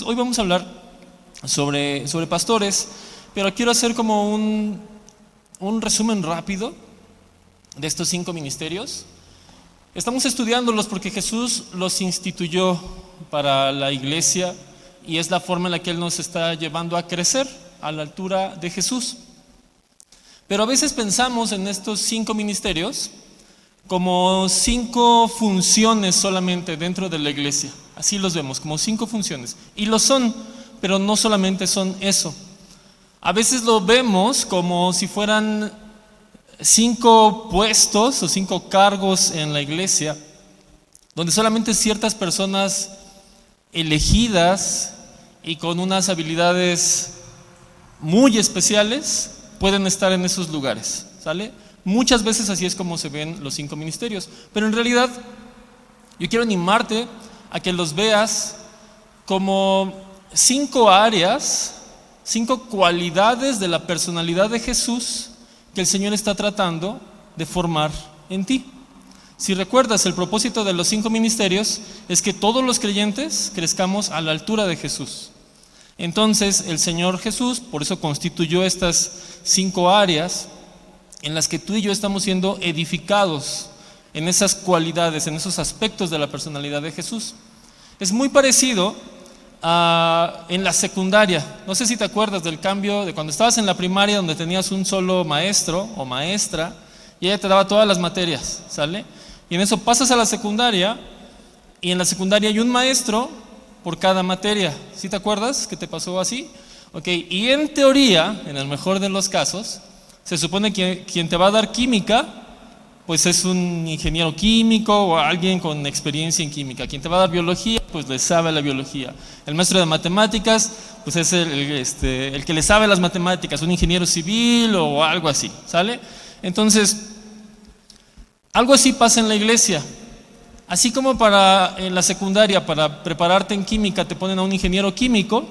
Hoy vamos a hablar sobre pastores, pero quiero hacer como un resumen rápido de estos 5 ministerios. Estamos estudiándolos porque Jesús los instituyó para la iglesia y es la forma en la que Él nos está llevando a crecer a la altura de Jesús. Pero a veces pensamos en estos 5 ministerios como 5 funciones solamente dentro de la iglesia. Así los vemos, como 5 funciones. Y lo son, pero no solamente son eso. A veces lo vemos como si fueran 5 puestos o 5 cargos en la iglesia, donde solamente ciertas personas elegidas y con unas habilidades muy especiales pueden estar en esos lugares, ¿sale? Muchas veces así es como se ven los 5 ministerios, pero en realidad yo quiero animarte a que los veas como 5 áreas, 5 cualidades de la personalidad de Jesús que el Señor está tratando de formar en ti. Si recuerdas, el propósito de los 5 ministerios es que todos los creyentes crezcamos a la altura de Jesús. Entonces el Señor Jesús por eso constituyó estas 5 áreas en las que tú y yo estamos siendo edificados en esas cualidades, en esos aspectos de la personalidad de Jesús. Es muy parecido en la secundaria. No sé si te acuerdas del cambio de cuando estabas en la primaria, donde tenías un solo maestro o maestra y ella te daba todas las materias, ¿sale? Y en eso pasas a la secundaria y en la secundaria hay un maestro por cada materia. ¿Sí te acuerdas que te pasó así? Ok, y en teoría, en el mejor de los casos, se supone que quien te va a dar química pues es un ingeniero químico o alguien con experiencia en química. Quien te va a dar biología, pues le sabe la biología. El maestro de matemáticas, pues es el que le sabe las matemáticas, un ingeniero civil o algo así, ¿sale? Entonces, algo así pasa en la iglesia. Así como en la secundaria, para prepararte en química, te ponen a un ingeniero químico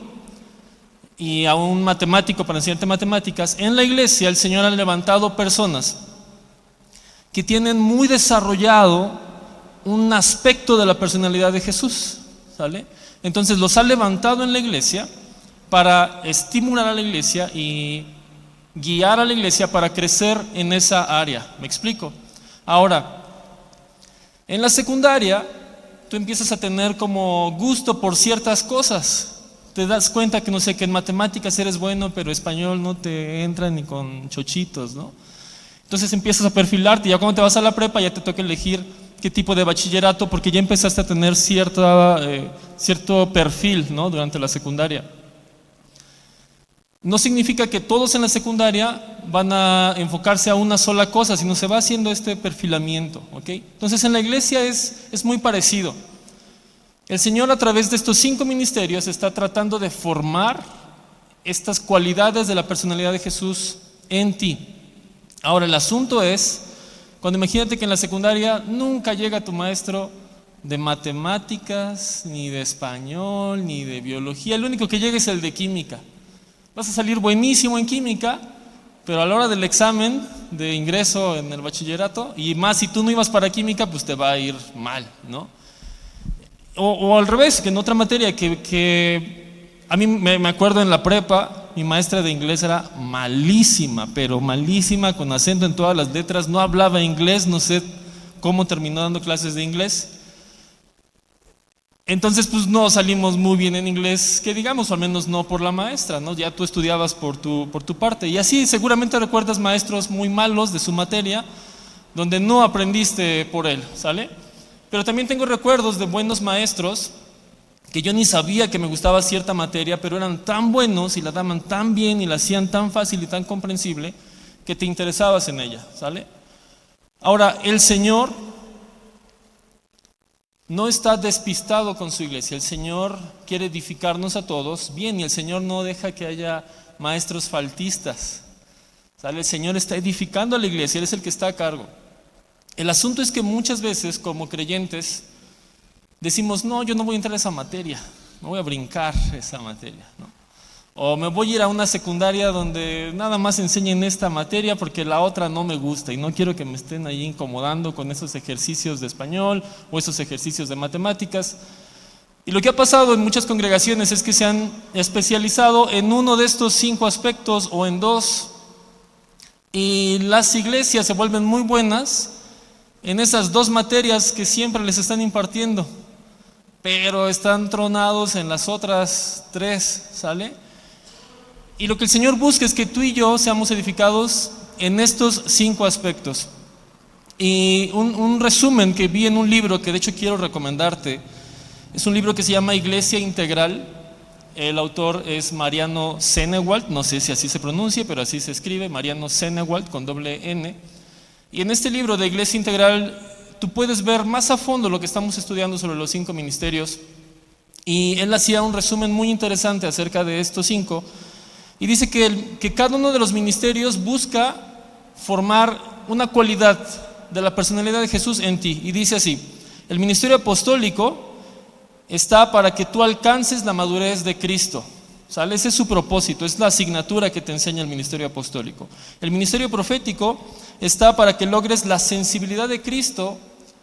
y a un matemático para enseñarte matemáticas, en la iglesia el Señor ha levantado personas que tienen muy desarrollado un aspecto de la personalidad de Jesús, ¿sale? Entonces los ha levantado en la iglesia para estimular a la iglesia y guiar a la iglesia para crecer en esa área. ¿Me explico? Ahora, en la secundaria tú empiezas a tener como gusto por ciertas cosas. Te das cuenta que no sé, que en matemáticas eres bueno, pero español no te entra ni con chochitos, ¿no? Entonces empiezas a perfilarte y ya cuando te vas a la prepa ya te toca elegir qué tipo de bachillerato, porque ya empezaste a tener cierto perfil, ¿no? Durante la secundaria. No significa que todos en la secundaria van a enfocarse a una sola cosa, sino se va haciendo este perfilamiento, ¿ok? Entonces en la iglesia es muy parecido. El Señor a través de estos 5 ministerios está tratando de formar estas cualidades de la personalidad de Jesús en ti. Ahora el asunto es, cuando imagínate que en la secundaria nunca llega tu maestro de matemáticas, ni de español, ni de biología, el único que llega es el de química. Vas a salir buenísimo en química, pero a la hora del examen de ingreso en el bachillerato, y más si tú no ibas para química, pues te va a ir mal, ¿no? O al revés, que en otra materia que a mí me acuerdo en la prepa, mi maestra de inglés era malísima, pero malísima, con acento en todas las letras, no hablaba inglés, no sé cómo terminó dando clases de inglés. Entonces pues no salimos muy bien en inglés, que digamos, o al menos no por la maestra, ¿no? Ya tú estudiabas por tu parte. Y así seguramente recuerdas maestros muy malos de su materia, donde no aprendiste por él, ¿sale? Pero también tengo recuerdos de buenos maestros que yo ni sabía que me gustaba cierta materia, pero eran tan buenos y la daban tan bien y la hacían tan fácil y tan comprensible que te interesabas en ella, ¿sale? Ahora, el Señor no está despistado con su iglesia. El Señor quiere edificarnos a todos bien y el Señor no deja que haya maestros faltistas, ¿sale? El Señor está edificando a la iglesia, Él es el que está a cargo. El asunto es que muchas veces como creyentes decimos, no, yo no voy a entrar a esa materia, no voy a brincar esa materia, ¿no? O me voy a ir a una secundaria donde nada más enseñen esta materia porque la otra no me gusta y no quiero que me estén ahí incomodando con esos ejercicios de español o esos ejercicios de matemáticas. Y lo que ha pasado en muchas congregaciones es que se han especializado en uno de estos 5 aspectos o en 2, y las iglesias se vuelven muy buenas en esas 2 materias que siempre les están impartiendo, pero están tronados en las otras 3, ¿sale? Y lo que el Señor busca es que tú y yo seamos edificados en estos 5 aspectos. Y un resumen que vi en un libro que de hecho quiero recomendarte, es un libro que se llama Iglesia Integral. El autor es Mariano Sennewald, no sé si así se pronuncia, pero así se escribe, Mariano Sennewald con doble N. Y en este libro de Iglesia Integral tú puedes ver más a fondo lo que estamos estudiando sobre los 5 ministerios. Y él hacía un resumen muy interesante acerca de estos 5. Y dice que cada uno de los ministerios busca formar una cualidad de la personalidad de Jesús en ti. Y dice así: el ministerio apostólico está para que tú alcances la madurez de Cristo, ¿sale? Ese es su propósito, es la asignatura que te enseña el ministerio apostólico. El ministerio profético está para que logres la sensibilidad de Cristo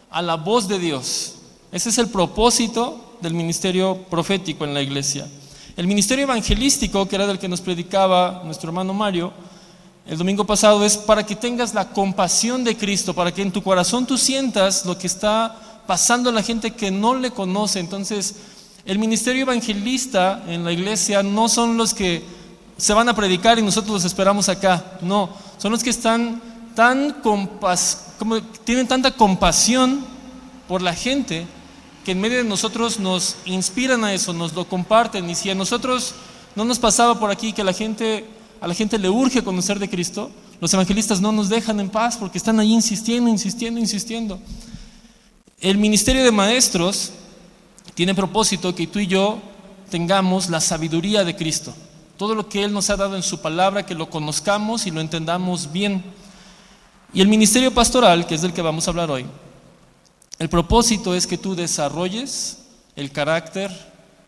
a la voz de Dios. Ese es el propósito del ministerio profético en la iglesia. El ministerio evangelístico, que era del que nos predicaba nuestro hermano Mario el domingo pasado, es para que tengas la compasión de Cristo, para que en tu corazón tú sientas lo que está pasando a la gente que no le conoce. Entonces, el ministerio evangelista en la iglesia no son los que se van a predicar y nosotros los esperamos acá. No, son los que están tienen tanta compasión por la gente, que en medio de nosotros nos inspiran a eso, nos lo comparten. Y si a nosotros no nos pasaba por aquí que a la gente le urge conocer de Cristo, los evangelistas no nos dejan en paz porque están ahí insistiendo. El ministerio de maestros tiene propósito que tú y yo tengamos la sabiduría de Cristo, todo lo que Él nos ha dado en su palabra, que lo conozcamos y lo entendamos bien. Y el ministerio pastoral, que es del que vamos a hablar hoy, el propósito es que tú desarrolles el carácter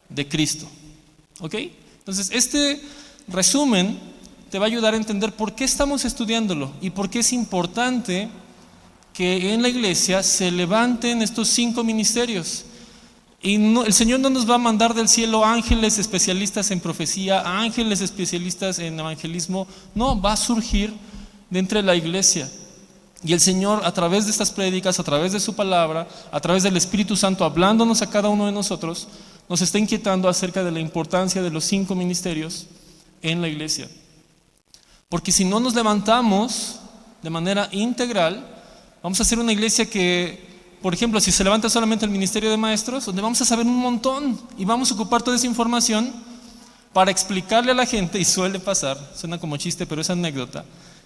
de Cristo, ¿ok? Entonces, este resumen te va a ayudar a entender por qué estamos estudiándolo y por qué es importante que en la iglesia se levanten estos 5 ministerios. Y el Señor no nos va a mandar del cielo ángeles especialistas en profecía, ángeles especialistas en evangelismo. No, va a surgir de entre la iglesia. Y el Señor, a través de estas prédicas, a través de su palabra, a través del Espíritu Santo, hablándonos a cada uno de nosotros, nos está inquietando acerca de la importancia de los 5 ministerios en la iglesia. Porque si no nos levantamos de manera integral, vamos a hacer una iglesia que, por ejemplo, si se levanta solamente el ministerio de maestros, donde vamos a saber un montón y vamos a ocupar toda esa información para explicarle a la gente, y suele pasar, suena como chiste, pero es anécdota,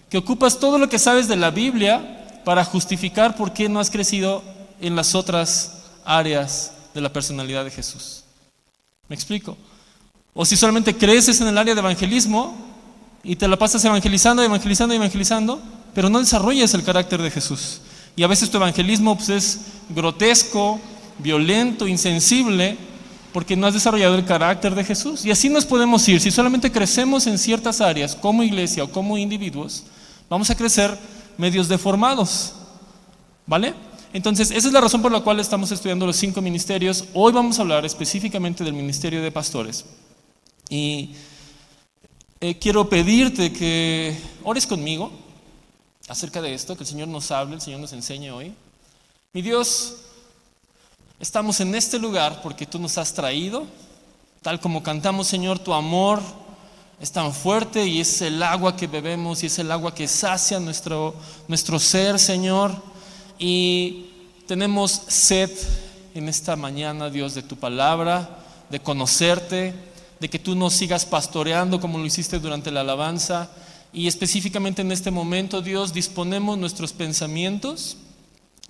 que ocupas todo lo que sabes de la Biblia para justificar por qué no has crecido en las otras áreas de la personalidad de Jesús. ¿Me explico? O si solamente creces en el área de evangelismo y te la pasas evangelizando, pero no desarrollas el carácter de Jesús. Y a veces tu evangelismo pues, es grotesco, violento, insensible, porque no has desarrollado el carácter de Jesús. Y así nos podemos ir. Si solamente crecemos en ciertas áreas como iglesia o como individuos, vamos a crecer medios deformados, ¿vale? Entonces, esa es la razón por la cual estamos estudiando los 5 ministerios. Hoy vamos a hablar específicamente del ministerio de pastores. Y quiero pedirte que ores conmigo acerca de esto, que el Señor nos hable, el Señor nos enseñe hoy. Mi Dios, estamos en este lugar porque tú nos has traído, tal como cantamos, Señor, tu amor es tan fuerte y es el agua que bebemos y es el agua que sacia nuestro ser, Señor. Y tenemos sed en esta mañana, Dios, de tu palabra, de conocerte, de que tú nos sigas pastoreando como lo hiciste durante la alabanza. Y específicamente en este momento, Dios, disponemos nuestros pensamientos,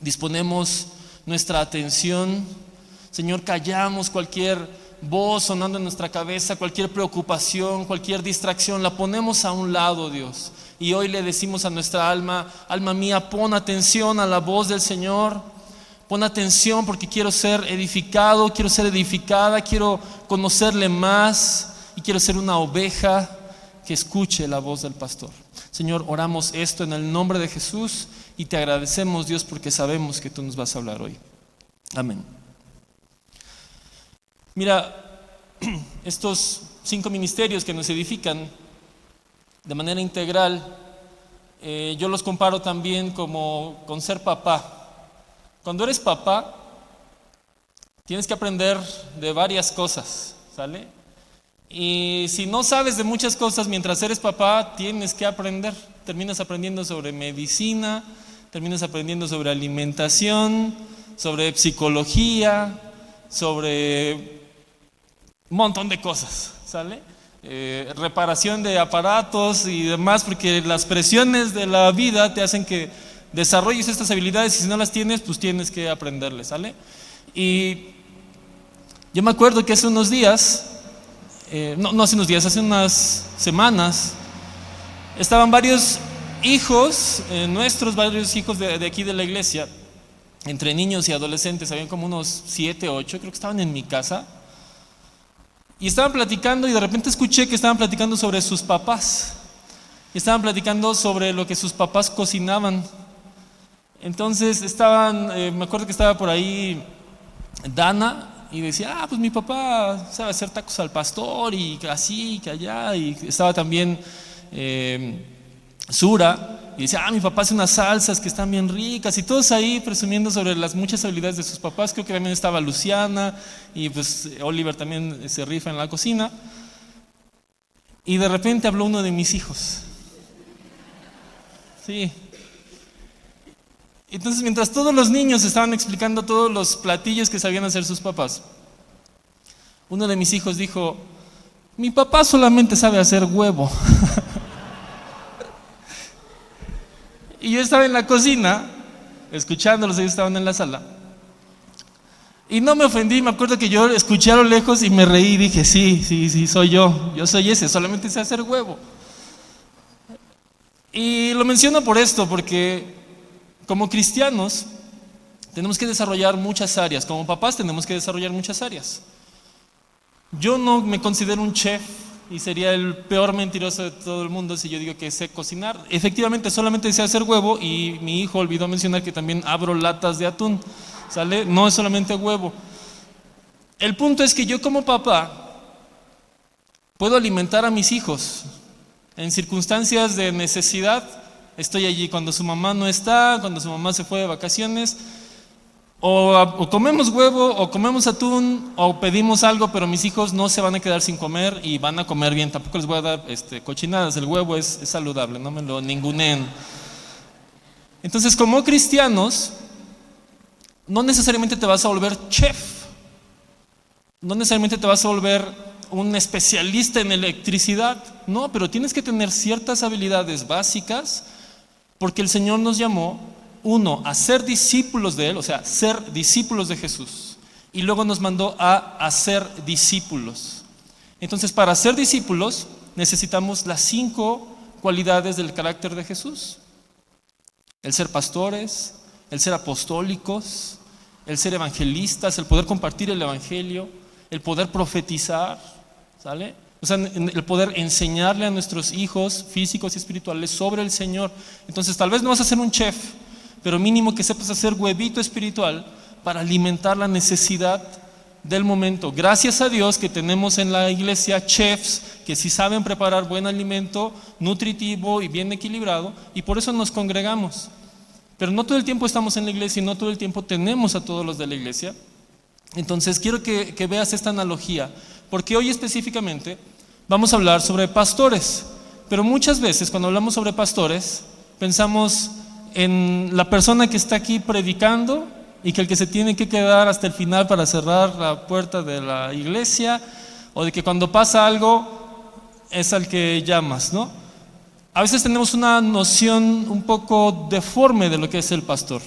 disponemos nuestra atención. Señor, callamos cualquier voz sonando en nuestra cabeza, cualquier preocupación, cualquier distracción, la ponemos a un lado, Dios. Y hoy le decimos a nuestra alma: alma mía, pon atención a la voz del Señor. Pon atención porque quiero ser edificado, quiero ser edificada, quiero conocerle más y quiero ser una oveja que escuche la voz del pastor. Señor, oramos esto en el nombre de Jesús y te agradecemos, Dios, porque sabemos que tú nos vas a hablar hoy. Amén. Mira, estos 5 ministerios que nos edifican de manera integral, yo los comparo también como con ser papá. Cuando eres papá, tienes que aprender de varias cosas, ¿sale? Y si no sabes de muchas cosas mientras eres papá, tienes que aprender. Terminas aprendiendo sobre medicina, terminas aprendiendo sobre alimentación, sobre psicología, sobre un montón de cosas, ¿sale? Reparación de aparatos y demás, porque las presiones de la vida te hacen que desarrolles estas habilidades y si no las tienes, pues tienes que aprenderles, ¿sale? Y yo me acuerdo que hace unos días, no hace unos días, hace unas semanas, estaban varios hijos nuestros, varios hijos de aquí de la iglesia, entre niños y adolescentes, habían como unos 7, 8, creo que estaban en mi casa, y estaban platicando y de repente escuché que estaban platicando sobre sus papás, y estaban platicando sobre lo que sus papás cocinaban. Entonces me acuerdo que estaba por ahí Dana, y decía, pues mi papá sabe hacer tacos al pastor y que así, que allá, y estaba también Sura, y decía, mi papá hace unas salsas que están bien ricas, y todos ahí presumiendo sobre las muchas habilidades de sus papás. Creo que también estaba Luciana, y pues Oliver también se rifa en la cocina, y de repente habló uno de mis hijos. Sí. Entonces, mientras todos los niños estaban explicando todos los platillos que sabían hacer sus papás, uno de mis hijos dijo, mi papá solamente sabe hacer huevo. Y yo estaba en la cocina, escuchándolos, ellos estaban en la sala, y no me ofendí. Me acuerdo que yo escuché a lo lejos y me reí y dije, sí, soy yo soy ese, solamente sé hacer huevo. Y lo menciono por esto, porque como cristianos tenemos que desarrollar muchas áreas, como papás tenemos que desarrollar muchas áreas. Yo no me considero un chef y sería el peor mentiroso de todo el mundo si yo digo que sé cocinar. Efectivamente, solamente sé hacer huevo, y mi hijo olvidó mencionar que también abro latas de atún, ¿sale? No es solamente huevo. El punto es que yo como papá puedo alimentar a mis hijos en circunstancias de necesidad. Estoy allí cuando su mamá no está, cuando su mamá se fue de vacaciones, o comemos huevo, o comemos atún, o pedimos algo, pero mis hijos no se van a quedar sin comer y van a comer bien. Tampoco les voy a dar cochinadas, el huevo es saludable, no me lo ninguneen. Entonces, como cristianos, no necesariamente te vas a volver chef, no necesariamente te vas a volver un especialista en electricidad, no, pero tienes que tener ciertas habilidades básicas, porque el Señor nos llamó, uno, a ser discípulos de Él, o sea, ser discípulos de Jesús, y luego nos mandó a hacer discípulos. Entonces, para ser discípulos necesitamos las 5 cualidades del carácter de Jesús: el ser pastores, el ser apostólicos, el ser evangelistas, el poder compartir el evangelio, el poder profetizar, ¿sale? O sea, el poder enseñarle a nuestros hijos físicos y espirituales sobre el Señor. Entonces, tal vez no vas a ser un chef, pero mínimo que sepas hacer huevito espiritual para alimentar la necesidad del momento. Gracias a Dios que tenemos en la iglesia chefs que sí saben preparar buen alimento, nutritivo y bien equilibrado, y por eso nos congregamos. Pero no todo el tiempo estamos en la iglesia y no todo el tiempo tenemos a todos los de la iglesia. Entonces quiero que veas esta analogía, porque hoy específicamente vamos a hablar sobre pastores, pero muchas veces cuando hablamos sobre pastores pensamos en la persona que está aquí predicando y que el que se tiene que quedar hasta el final para cerrar la puerta de la iglesia, o de que cuando pasa algo es al que llamas, ¿no? A veces tenemos una noción un poco deforme de lo que es el pastor.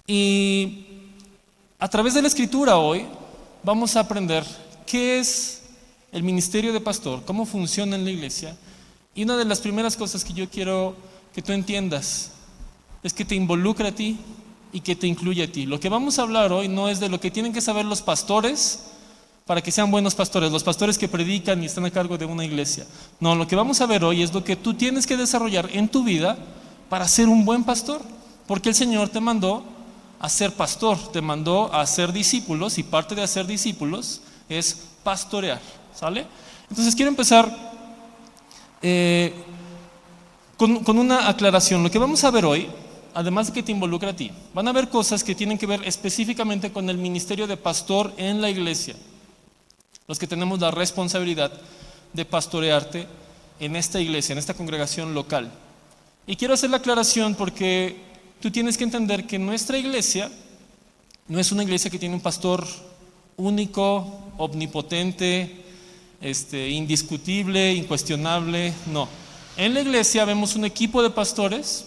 Y a través de la escritura hoy vamos a aprender qué es el ministerio de pastor, cómo funciona en la iglesia. Y una de las primeras cosas que yo quiero que tú entiendas es que te involucra a ti y que te incluye a ti. Lo que vamos a hablar hoy no es de lo que tienen que saber los pastores para que sean buenos pastores, los pastores que predican y están a cargo de una iglesia. No, lo que vamos a ver hoy es lo que tú tienes que desarrollar en tu vida para ser un buen pastor, porque el Señor te mandó a ser pastor, te mandó a hacer discípulos, y parte de hacer discípulos es pastorear, ¿sale? Entonces quiero empezar con una aclaración. Lo que vamos a ver hoy, además de que te involucra a ti, van a haber cosas que tienen que ver específicamente con el ministerio de pastor en la iglesia, los que tenemos la responsabilidad de pastorearte en esta iglesia, en esta congregación local. Y quiero hacer la aclaración porque tú tienes que entender que nuestra iglesia no es una iglesia que tiene un pastor único, omnipotente, indiscutible, incuestionable. No. En la iglesia vemos un equipo de pastores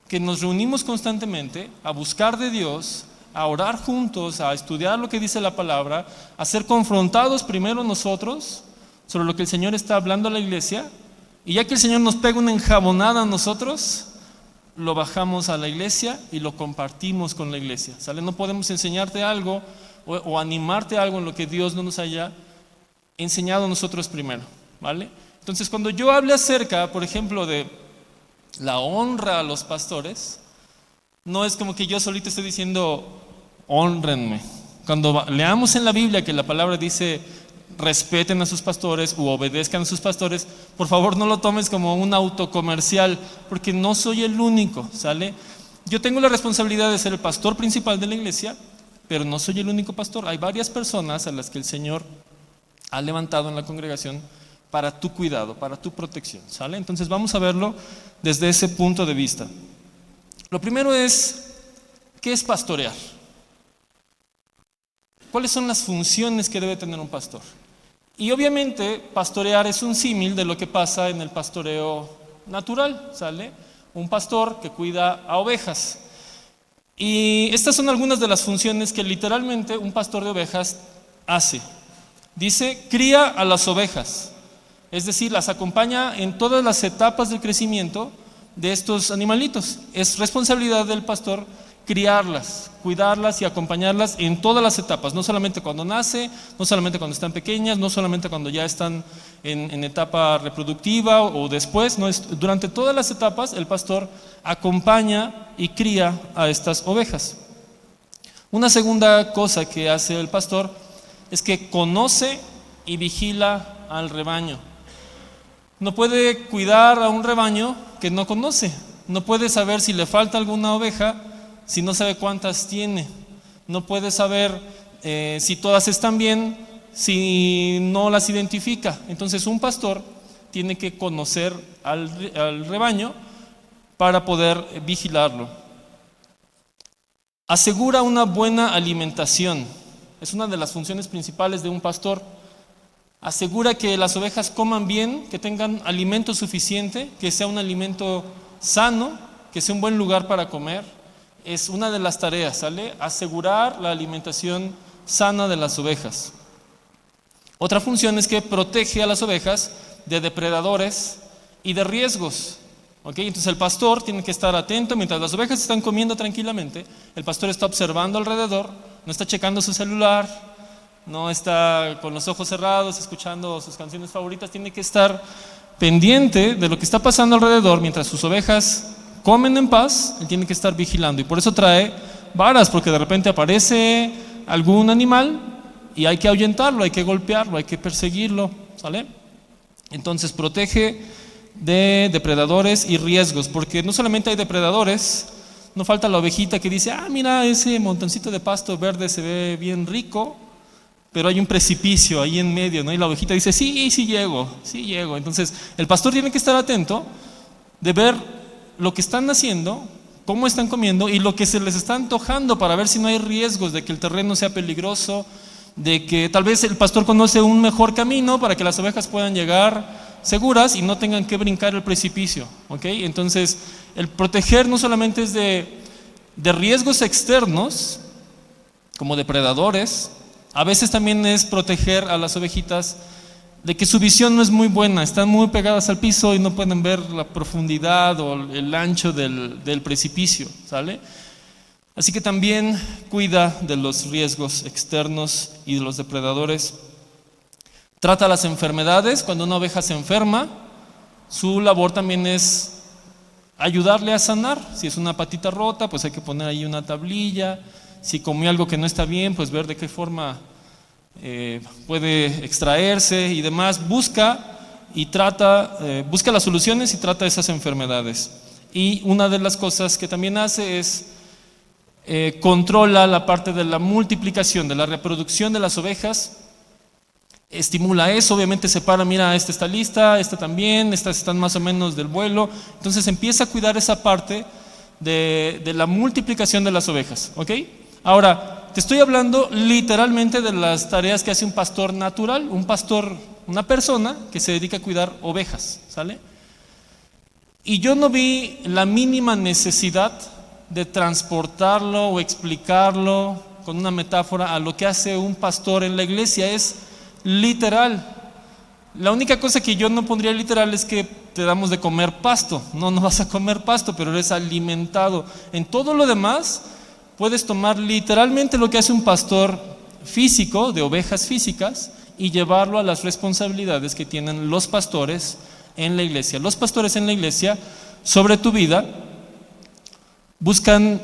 que nos reunimos constantemente a buscar de Dios, a orar juntos, a estudiar lo que dice la palabra, a ser confrontados primero nosotros sobre lo que el Señor está hablando a la iglesia, y ya que el Señor nos pega una enjabonada a nosotros, lo bajamos a la iglesia y lo compartimos con la iglesia, ¿sale? No podemos enseñarte algo o animarte a algo en lo que Dios no nos haya enseñado nosotros primero, ¿vale? Entonces, cuando yo hable acerca, por ejemplo, de la honra a los pastores, no es como que yo solito estoy diciendo, honrenme. Cuando leamos en la Biblia que la palabra dice, respeten a sus pastores u obedezcan a sus pastores, por favor no lo tomes como un autocomercial, porque no soy el único, ¿sale? Yo tengo la responsabilidad de ser el pastor principal de la iglesia, pero no soy el único pastor. Hay varias personas a las que el Señor ha levantado en la congregación para tu cuidado, para tu protección, ¿sale? Entonces vamos a verlo desde ese punto de vista. Lo primero es, ¿qué es pastorear? ¿Cuáles son las funciones que debe tener un pastor? Y obviamente pastorear es un símil de lo que pasa en el pastoreo natural, ¿sale? Un pastor que cuida a ovejas. Y estas son algunas de las funciones que literalmente un pastor de ovejas hace. Dice, cría a las ovejas, es decir, las acompaña en todas las etapas del crecimiento de estos animalitos. Es responsabilidad del pastor criarlas, cuidarlas y acompañarlas en todas las etapas, no solamente cuando nace, no solamente cuando están pequeñas, no solamente cuando ya están en etapa reproductiva o después, no, durante todas las etapas el pastor acompaña y cría a estas ovejas. Una segunda cosa que hace el pastor es que conoce y vigila al rebaño. No puede cuidar a un rebaño que no conoce, no puede saber si le falta alguna oveja si no sabe cuántas tiene, no puede saber si todas están bien si no las identifica. Entonces un pastor tiene que conocer al rebaño para poder vigilarlo. Asegura una buena alimentación, es una de las funciones principales de un pastor. Asegura que las ovejas coman bien, que tengan alimento suficiente, que sea un alimento sano, que sea un buen lugar para comer. Es una de las tareas, ¿sale? Asegurar la alimentación sana de las ovejas. Otra función es que protege a las ovejas de depredadores y de riesgos. ¿Okay? Entonces el pastor tiene que estar atento mientras las ovejas están comiendo tranquilamente. El pastor está observando alrededor, no está checando su celular, no está con los ojos cerrados escuchando sus canciones favoritas. Tiene que estar pendiente de lo que está pasando alrededor mientras sus ovejas comen en paz. Él tiene que estar vigilando, y por eso trae varas, porque de repente aparece algún animal y hay que ahuyentarlo, hay que golpearlo, hay que perseguirlo, ¿sale? Entonces protege de depredadores y riesgos, porque no solamente hay depredadores, no falta la ovejita que dice, mira, ese montoncito de pasto verde se ve bien rico, pero hay un precipicio ahí en medio, ¿no? Y la ovejita dice, sí llego. Entonces el pastor tiene que estar atento de ver lo que están haciendo, cómo están comiendo y lo que se les está antojando, para ver si no hay riesgos de que el terreno sea peligroso, de que tal vez el pastor conoce un mejor camino para que las ovejas puedan llegar seguras y no tengan que brincar el precipicio, ¿okay? Entonces el proteger no solamente es de riesgos externos como depredadores, a veces también es proteger a las ovejitas de que su visión no es muy buena, están muy pegadas al piso y no pueden ver la profundidad o el ancho del precipicio, ¿sale? Así que también cuida de los riesgos externos y de los depredadores. Trata las enfermedades. Cuando una oveja se enferma, su labor también es ayudarle a sanar. Si es una patita rota, pues hay que poner ahí una tablilla. Si comió algo que no está bien, pues ver de qué forma puede extraerse y demás. Busca las soluciones y trata esas enfermedades. Y una de las cosas que también hace es controla la parte de la multiplicación, de la reproducción de las ovejas. Estimula eso, obviamente separa, mira, esta está lista, esta también, estas están más o menos del vuelo. Entonces empieza a cuidar esa parte de la multiplicación de las ovejas, ¿ok? Ahora, te estoy hablando literalmente de las tareas que hace un pastor natural, un pastor, una persona que se dedica a cuidar ovejas, ¿sale? Y yo no vi la mínima necesidad de transportarlo o explicarlo con una metáfora a lo que hace un pastor en la iglesia. Es literal. La única cosa que yo no pondría literal es que te damos de comer pasto. No vas a comer pasto, pero eres alimentado. En todo lo demás puedes tomar literalmente lo que hace un pastor físico, de ovejas físicas, y llevarlo a las responsabilidades que tienen los pastores en la iglesia. Los pastores en la iglesia, sobre tu vida, buscan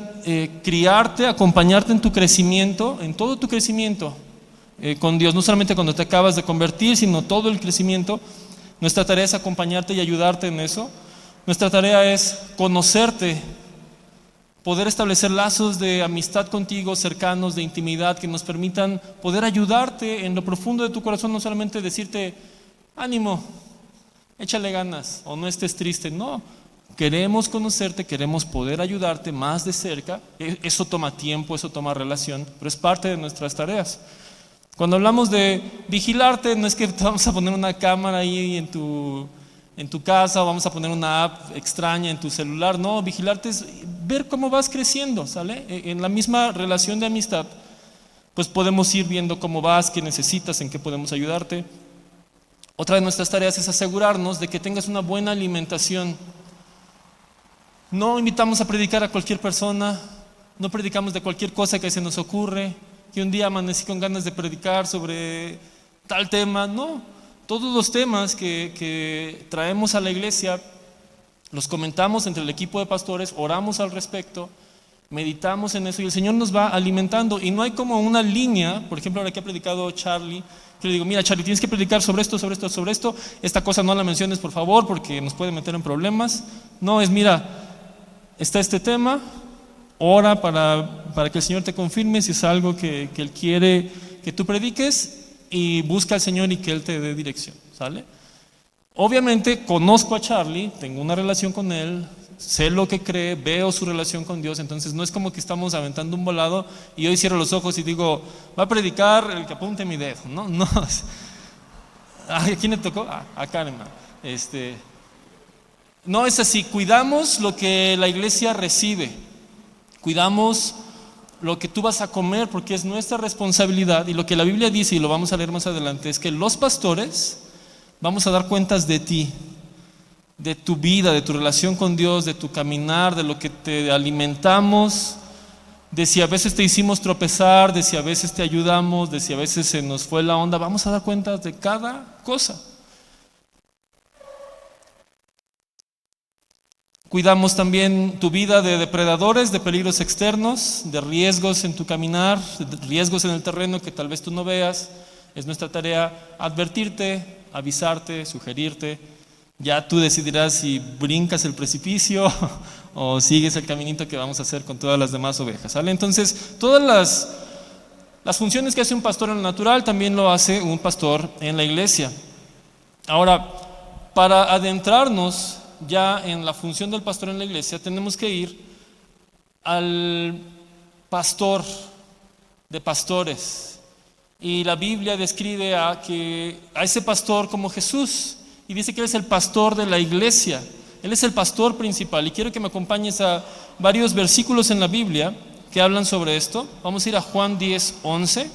criarte, acompañarte en tu crecimiento, en todo tu crecimiento con Dios, no solamente cuando te acabas de convertir, sino todo el crecimiento. Nuestra tarea es acompañarte y ayudarte en eso. Nuestra tarea es conocerte, poder establecer lazos de amistad contigo, cercanos, de intimidad, que nos permitan poder ayudarte en lo profundo de tu corazón, no solamente decirte, ánimo, échale ganas, o no estés triste. No, queremos conocerte, queremos poder ayudarte más de cerca. Eso toma tiempo, eso toma relación, pero es parte de nuestras tareas. Cuando hablamos de vigilarte, no es que te vamos a poner una cámara ahí en tu casa, o vamos a poner una app extraña en tu celular. No, vigilarte es ver cómo vas creciendo, ¿sale? En la misma relación de amistad, pues podemos ir viendo cómo vas, qué necesitas, en qué podemos ayudarte. Otra de nuestras tareas es asegurarnos de que tengas una buena alimentación. No invitamos a predicar a cualquier persona, no predicamos de cualquier cosa que se nos ocurre, que un día amanecí con ganas de predicar sobre tal tema. No, todos los temas que traemos a la iglesia los comentamos entre el equipo de pastores, oramos al respecto, meditamos en eso y el Señor nos va alimentando. Y no hay como una línea, por ejemplo, ahora que ha predicado Charlie, que le digo, mira Charlie, tienes que predicar sobre esto, sobre esto, sobre esto, esta cosa no la menciones por favor porque nos puede meter en problemas. No, es mira, está este tema, ora para que el Señor te confirme si es algo que Él quiere que tú prediques, y busca al Señor y que Él te dé dirección, ¿sale? Obviamente conozco a Charlie, tengo una relación con él, sé lo que cree, veo su relación con Dios, entonces no es como que estamos aventando un volado y hoy cierro los ojos y digo, va a predicar el que apunte mi dedo. No, no. ¿A quién le tocó? A Karen. No es así. Cuidamos lo que la iglesia recibe, cuidamos lo que tú vas a comer, porque es nuestra responsabilidad. Y lo que la Biblia dice, y lo vamos a leer más adelante, es que los pastores vamos a dar cuentas de ti, de tu vida, de tu relación con Dios, de tu caminar, de lo que te alimentamos, de si a veces te hicimos tropezar, de si a veces te ayudamos, de si a veces se nos fue la onda. Vamos a dar cuentas de cada cosa. Cuidamos también tu vida de depredadores, de peligros externos, de riesgos en tu caminar, de riesgos en el terreno que tal vez tú no veas. Es nuestra tarea advertirte, avisarte, sugerirte. Ya tú decidirás si brincas el precipicio o sigues el caminito que vamos a hacer con todas las demás ovejas, ¿sale? Entonces, todas las funciones que hace un pastor en lo natural también lo hace un pastor en la iglesia. Ahora, para adentrarnos ya en la función del pastor en la iglesia, tenemos que ir al pastor de pastores. Y la Biblia describe a ese pastor como Jesús, y dice que Él es el pastor de la iglesia. Él es el pastor principal. Y quiero que me acompañes a varios versículos en la Biblia que hablan sobre esto. Vamos a ir a Juan 10:11,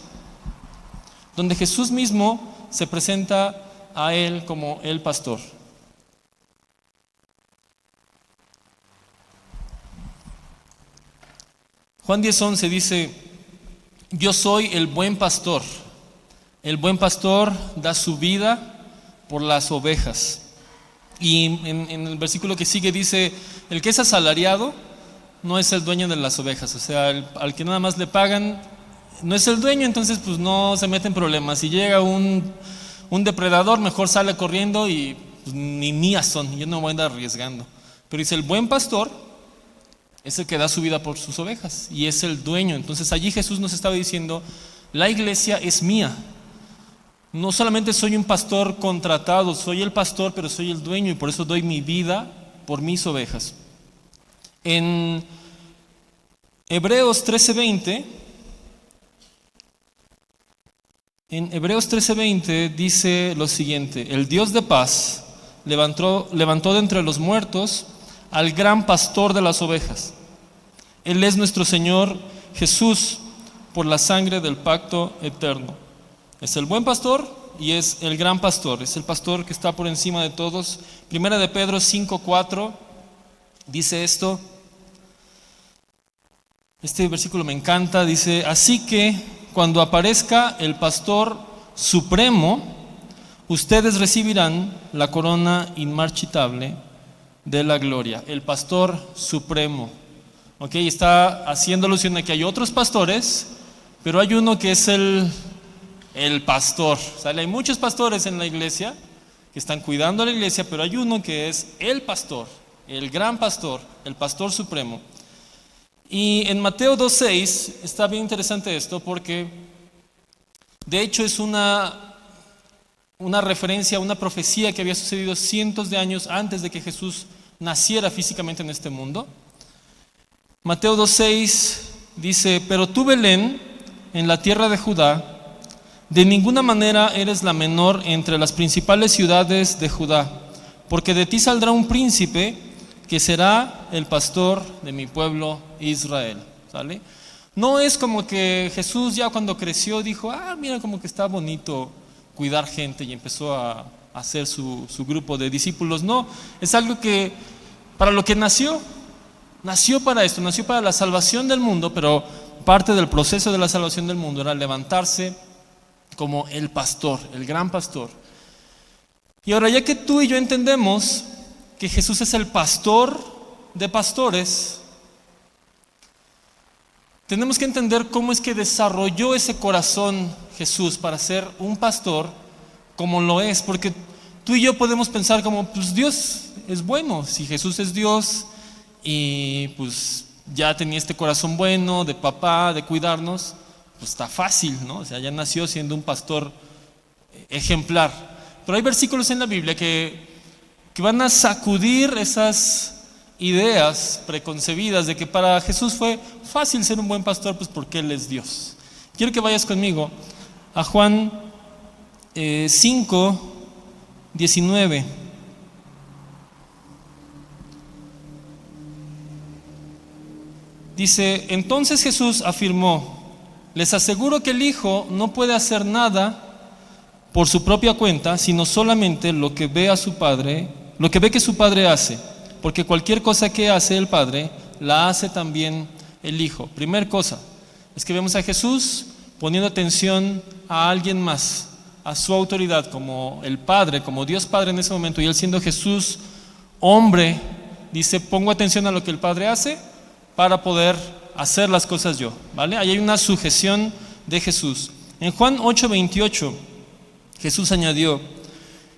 donde Jesús mismo se presenta a Él como el pastor. Juan 10:11 dice: yo soy el buen pastor. El buen pastor da su vida por las ovejas. Y en el versículo que sigue dice, el que es asalariado no es el dueño de las ovejas, o sea, al que nada más le pagan no es el dueño, entonces pues no se mete en problemas. Si llega un depredador, mejor sale corriendo y pues, ni mías son, yo no voy a andar arriesgando. Pero dice, el buen pastor es el que da su vida por sus ovejas y es el dueño. Entonces allí Jesús nos estaba diciendo, la iglesia es mía. No solamente soy un pastor contratado, soy el pastor, pero soy el dueño y por eso doy mi vida por mis ovejas. En Hebreos 13:20, dice lo siguiente: el Dios de paz levantó de entre los muertos al gran pastor de las ovejas. Él es nuestro Señor Jesús por la sangre del pacto eterno. Es el buen pastor y es el gran pastor, es el pastor que está por encima de todos. Primera de Pedro 5:4 dice esto. Este versículo me encanta, dice, así que cuando aparezca el pastor supremo, ustedes recibirán la corona inmarchitable de la gloria. El pastor supremo. Ok, está haciendo alusión a que hay otros pastores, pero hay uno que es el pastor. ¿Sale? Hay muchos pastores en la iglesia que están cuidando a la iglesia, pero hay uno que es el pastor, el gran pastor, el pastor supremo. Y en Mateo 2:6 está bien interesante esto porque de hecho es una referencia a una profecía que había sucedido cientos de años antes de que Jesús naciera físicamente en este mundo. Mateo 2:6 dice, pero tú, Belén, en la tierra de Judá, de ninguna manera eres la menor entre las principales ciudades de Judá, porque de ti saldrá un príncipe que será el pastor de mi pueblo Israel. ¿Sale? No es como que Jesús ya cuando creció dijo, mira como que está bonito cuidar gente y empezó a hacer su grupo de discípulos. No, es algo que para lo que nació para esto, nació para la salvación del mundo, pero parte del proceso de la salvación del mundo era levantarse como el pastor, el gran pastor. Y ahora ya que tú y yo entendemos que Jesús es el pastor de pastores, tenemos que entender cómo es que desarrolló ese corazón Jesús para ser un pastor como lo es, porque tú y yo podemos pensar como, pues Dios es bueno, si Jesús es Dios y pues ya tenía este corazón bueno de papá, de cuidarnos, pues está fácil, ¿no? O sea, ya nació siendo un pastor ejemplar. Pero hay versículos en la Biblia que van a sacudir esas ideas preconcebidas de que para Jesús fue fácil ser un buen pastor, pues porque Él es Dios. Quiero que vayas conmigo a Juan 5:19. Dice, entonces Jesús afirmó, les aseguro que el Hijo no puede hacer nada por su propia cuenta, sino solamente lo que ve que su Padre hace, porque cualquier cosa que hace el Padre, la hace también el Hijo. Primer cosa, es que vemos a Jesús poniendo atención a alguien más, a su autoridad como el Padre, como Dios Padre en ese momento, y Él siendo Jesús hombre, dice, pongo atención a lo que el Padre hace para poder hacer las cosas yo, ¿vale? Ahí hay una sujeción de Jesús. En Juan 8:28, Jesús añadió,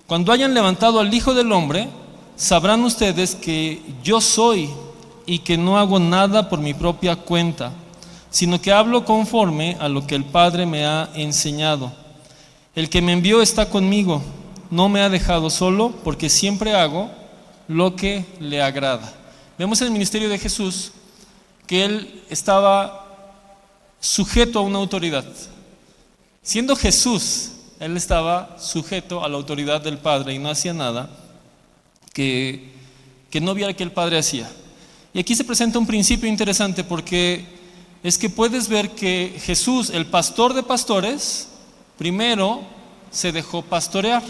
cuando hayan levantado al Hijo del Hombre, sabrán ustedes que yo soy y que no hago nada por mi propia cuenta, sino que hablo conforme a lo que el Padre me ha enseñado. El que me envió está conmigo, no me ha dejado solo, porque siempre hago lo que le agrada. Vemos en el ministerio de Jesús que Él estaba sujeto a una autoridad. Siendo Jesús, Él estaba sujeto a la autoridad del Padre y no hacía nada que no viera que el Padre hacía. Y aquí se presenta un principio interesante porque es que puedes ver que Jesús, el pastor de pastores, primero se dejó pastorear,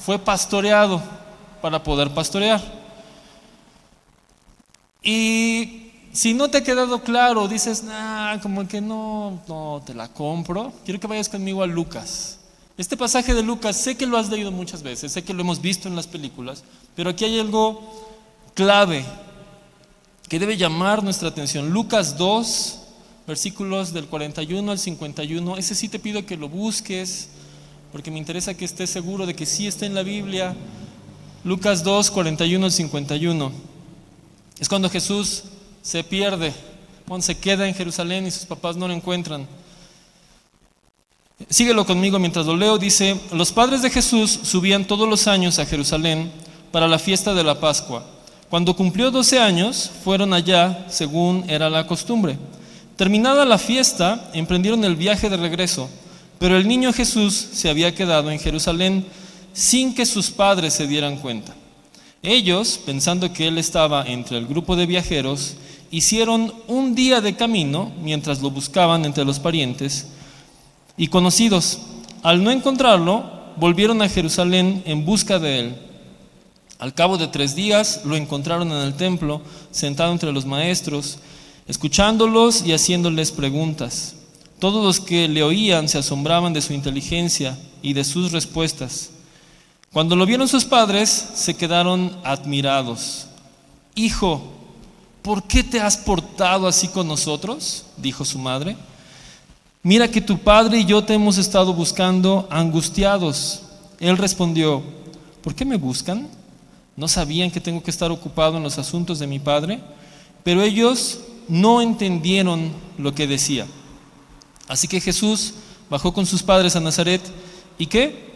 fue pastoreado para poder pastorear. Y si no te ha quedado claro, dices, como que no te la compro, quiero que vayas conmigo a Lucas. Este pasaje de Lucas, sé que lo has leído muchas veces, sé que lo hemos visto en las películas, pero aquí hay algo clave que debe llamar nuestra atención. Lucas 2, versículos del 41 al 51, ese sí te pido que lo busques, porque me interesa que estés seguro de que sí está en la Biblia. Lucas 2, 41 al 51. Es cuando Jesús se pierde, cuando se queda en Jerusalén y sus papás no lo encuentran. Síguelo conmigo mientras lo leo. Dice: los padres de Jesús subían todos los años a Jerusalén para la fiesta de la Pascua. Cuando cumplió 12 años, fueron allá según era la costumbre. Terminada la fiesta, emprendieron el viaje de regreso, pero el niño Jesús se había quedado en Jerusalén sin que sus padres se dieran cuenta. Ellos, pensando que él estaba entre el grupo de viajeros, hicieron un día de camino mientras lo buscaban entre los parientes y conocidos. Al no encontrarlo, volvieron a Jerusalén en busca de él. Al cabo de 3 días lo encontraron en el templo, sentado entre los maestros, escuchándolos y haciéndoles preguntas. Todos los que le oían se asombraban de su inteligencia y de sus respuestas. Cuando lo vieron sus padres, se quedaron admirados. «Hijo, ¿por qué te has portado así con nosotros?», dijo su madre. «Mira que tu padre y yo te hemos estado buscando angustiados». Él respondió: «¿Por qué me buscan? ¿No sabían que tengo que estar ocupado en los asuntos de mi padre?». Pero ellos no entendieron lo que decía. Así que Jesús bajó con sus padres a Nazaret. ¿Y qué?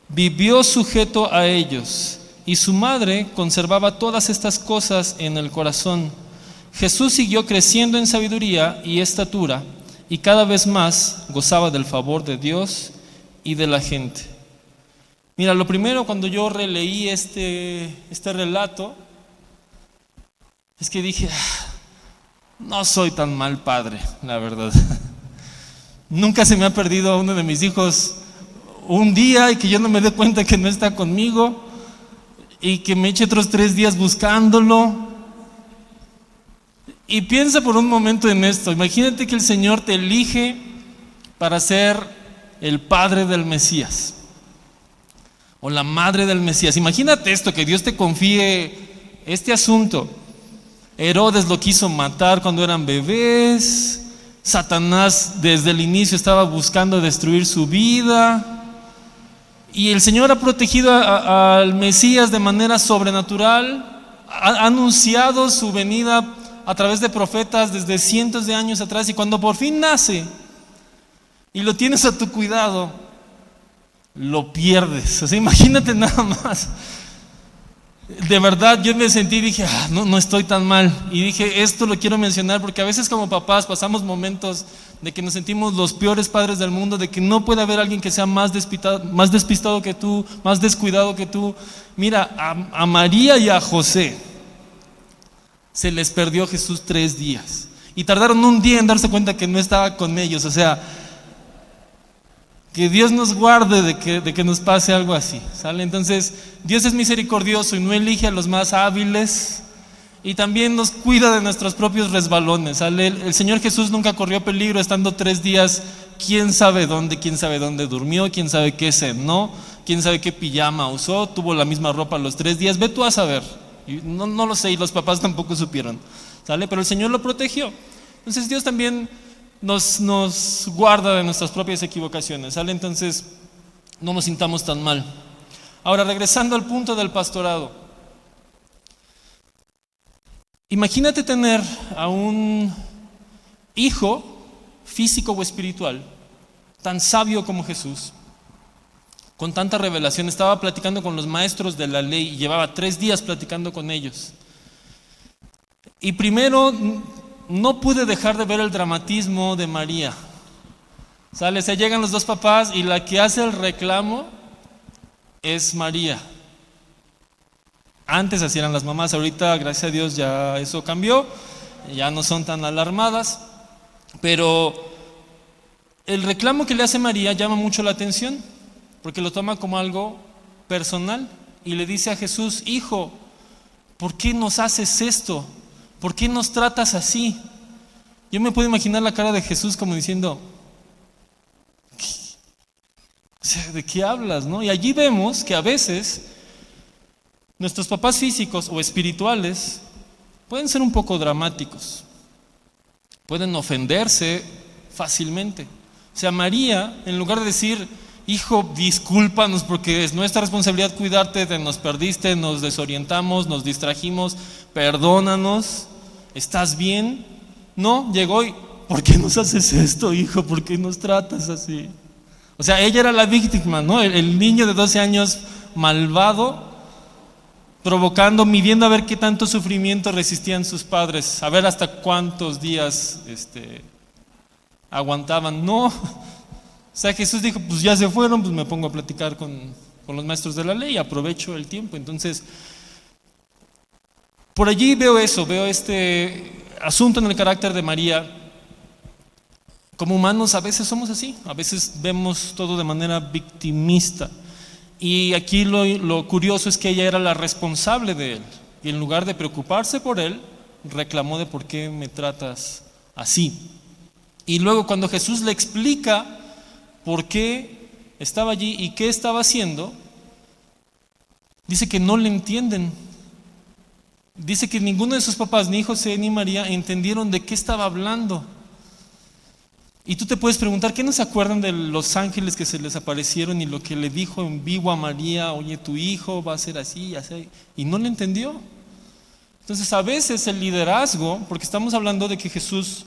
Vivió sujeto a ellos, y su madre conservaba todas estas cosas en el corazón. Jesús siguió creciendo en sabiduría y estatura, y cada vez más gozaba del favor de Dios y de la gente. Mira, lo primero cuando yo releí este relato es que dije: no soy tan mal padre, la verdad. Nunca se me ha perdido a uno de mis hijos un día y que yo no me dé cuenta que no está conmigo, y que me eche otros 3 días buscándolo. Y piensa por un momento en esto. Imagínate que el Señor te elige para ser el padre del Mesías o la madre del Mesías. Imagínate esto, que Dios te confíe este asunto. Herodes lo quiso matar cuando eran bebés. Satanás desde el inicio estaba buscando destruir su vida. Y el Señor ha protegido al Mesías de manera sobrenatural. Ha anunciado su venida a través de profetas desde cientos de años atrás. Y cuando por fin nace y lo tienes a tu cuidado, lo pierdes. O sea, imagínate nada más. De verdad yo me sentí y dije: no estoy tan mal. Y dije, esto lo quiero mencionar porque a veces como papás pasamos momentos de que nos sentimos los peores padres del mundo, de que no puede haber alguien que sea más despistado que tú, más descuidado que tú. Mira, a María y a José se les perdió Jesús 3 días y tardaron un día en darse cuenta que no estaba con ellos. O sea, que Dios nos guarde de que nos pase algo así, ¿sale? Entonces, Dios es misericordioso y no elige a los más hábiles, y también nos cuida de nuestros propios resbalones, ¿sale? El Señor Jesús nunca corrió peligro estando 3 días, quién sabe dónde durmió, quién sabe qué cenó, quién sabe qué pijama usó, tuvo la misma ropa los 3 días, ve tú a saber. No lo sé, y los papás tampoco supieron, ¿sale? Pero el Señor lo protegió. Entonces Dios también nos guarda de nuestras propias equivocaciones, ¿sale? Entonces no nos sintamos tan mal. Ahora, regresando al punto del pastorado, imagínate tener a un hijo físico o espiritual tan sabio como Jesús, con tanta revelación. Estaba platicando con los maestros de la ley y llevaba 3 días platicando con ellos. Y primero, no pude dejar de ver el dramatismo de María, ¿sale? Se llegan los 2 papás y la que hace el reclamo es María. Antes así eran las mamás, ahorita gracias a Dios ya eso cambió, ya no son tan alarmadas, pero el reclamo que le hace María llama mucho la atención, porque lo toma como algo personal y le dice a Jesús: hijo, ¿por qué nos haces esto? ¿Por qué nos tratas así? Yo me puedo imaginar la cara de Jesús como diciendo: o sea, ¿de qué hablas, no? Y allí vemos que a veces nuestros papás físicos o espirituales pueden ser un poco dramáticos, pueden ofenderse fácilmente. O sea, María, en lugar de decir, hijo, discúlpanos porque es nuestra responsabilidad cuidarte, te nos perdiste, nos desorientamos, nos distrajimos, perdónanos, ¿estás bien? No, llegó y, ¿por qué nos haces esto, hijo? ¿Por qué nos tratas así? O sea, ella era la víctima, ¿no? El niño de 12 años malvado, provocando, midiendo a ver qué tanto sufrimiento resistían sus padres, a ver hasta cuántos días aguantaban. No, o sea, Jesús dijo, pues ya se fueron, pues me pongo a platicar con los maestros de la ley, aprovecho el tiempo. Entonces, por allí veo eso, veo este asunto en el carácter de María. Como humanos a veces somos así, a veces vemos todo de manera victimista. Y aquí lo curioso es que ella era la responsable de él. Y en lugar de preocuparse por él, reclamó de por qué me tratas así. Y luego cuando Jesús le explica por qué estaba allí y qué estaba haciendo, dice que no le entienden. Dice que ninguno de sus papás, ni José ni María, entendieron de qué estaba hablando. Y tú te puedes preguntar, ¿qué no se acuerdan de los ángeles que se les aparecieron y lo que le dijo en vivo a María? Oye, tu hijo va a ser así, así, y no le entendió. Entonces a veces el liderazgo, porque estamos hablando de que Jesús,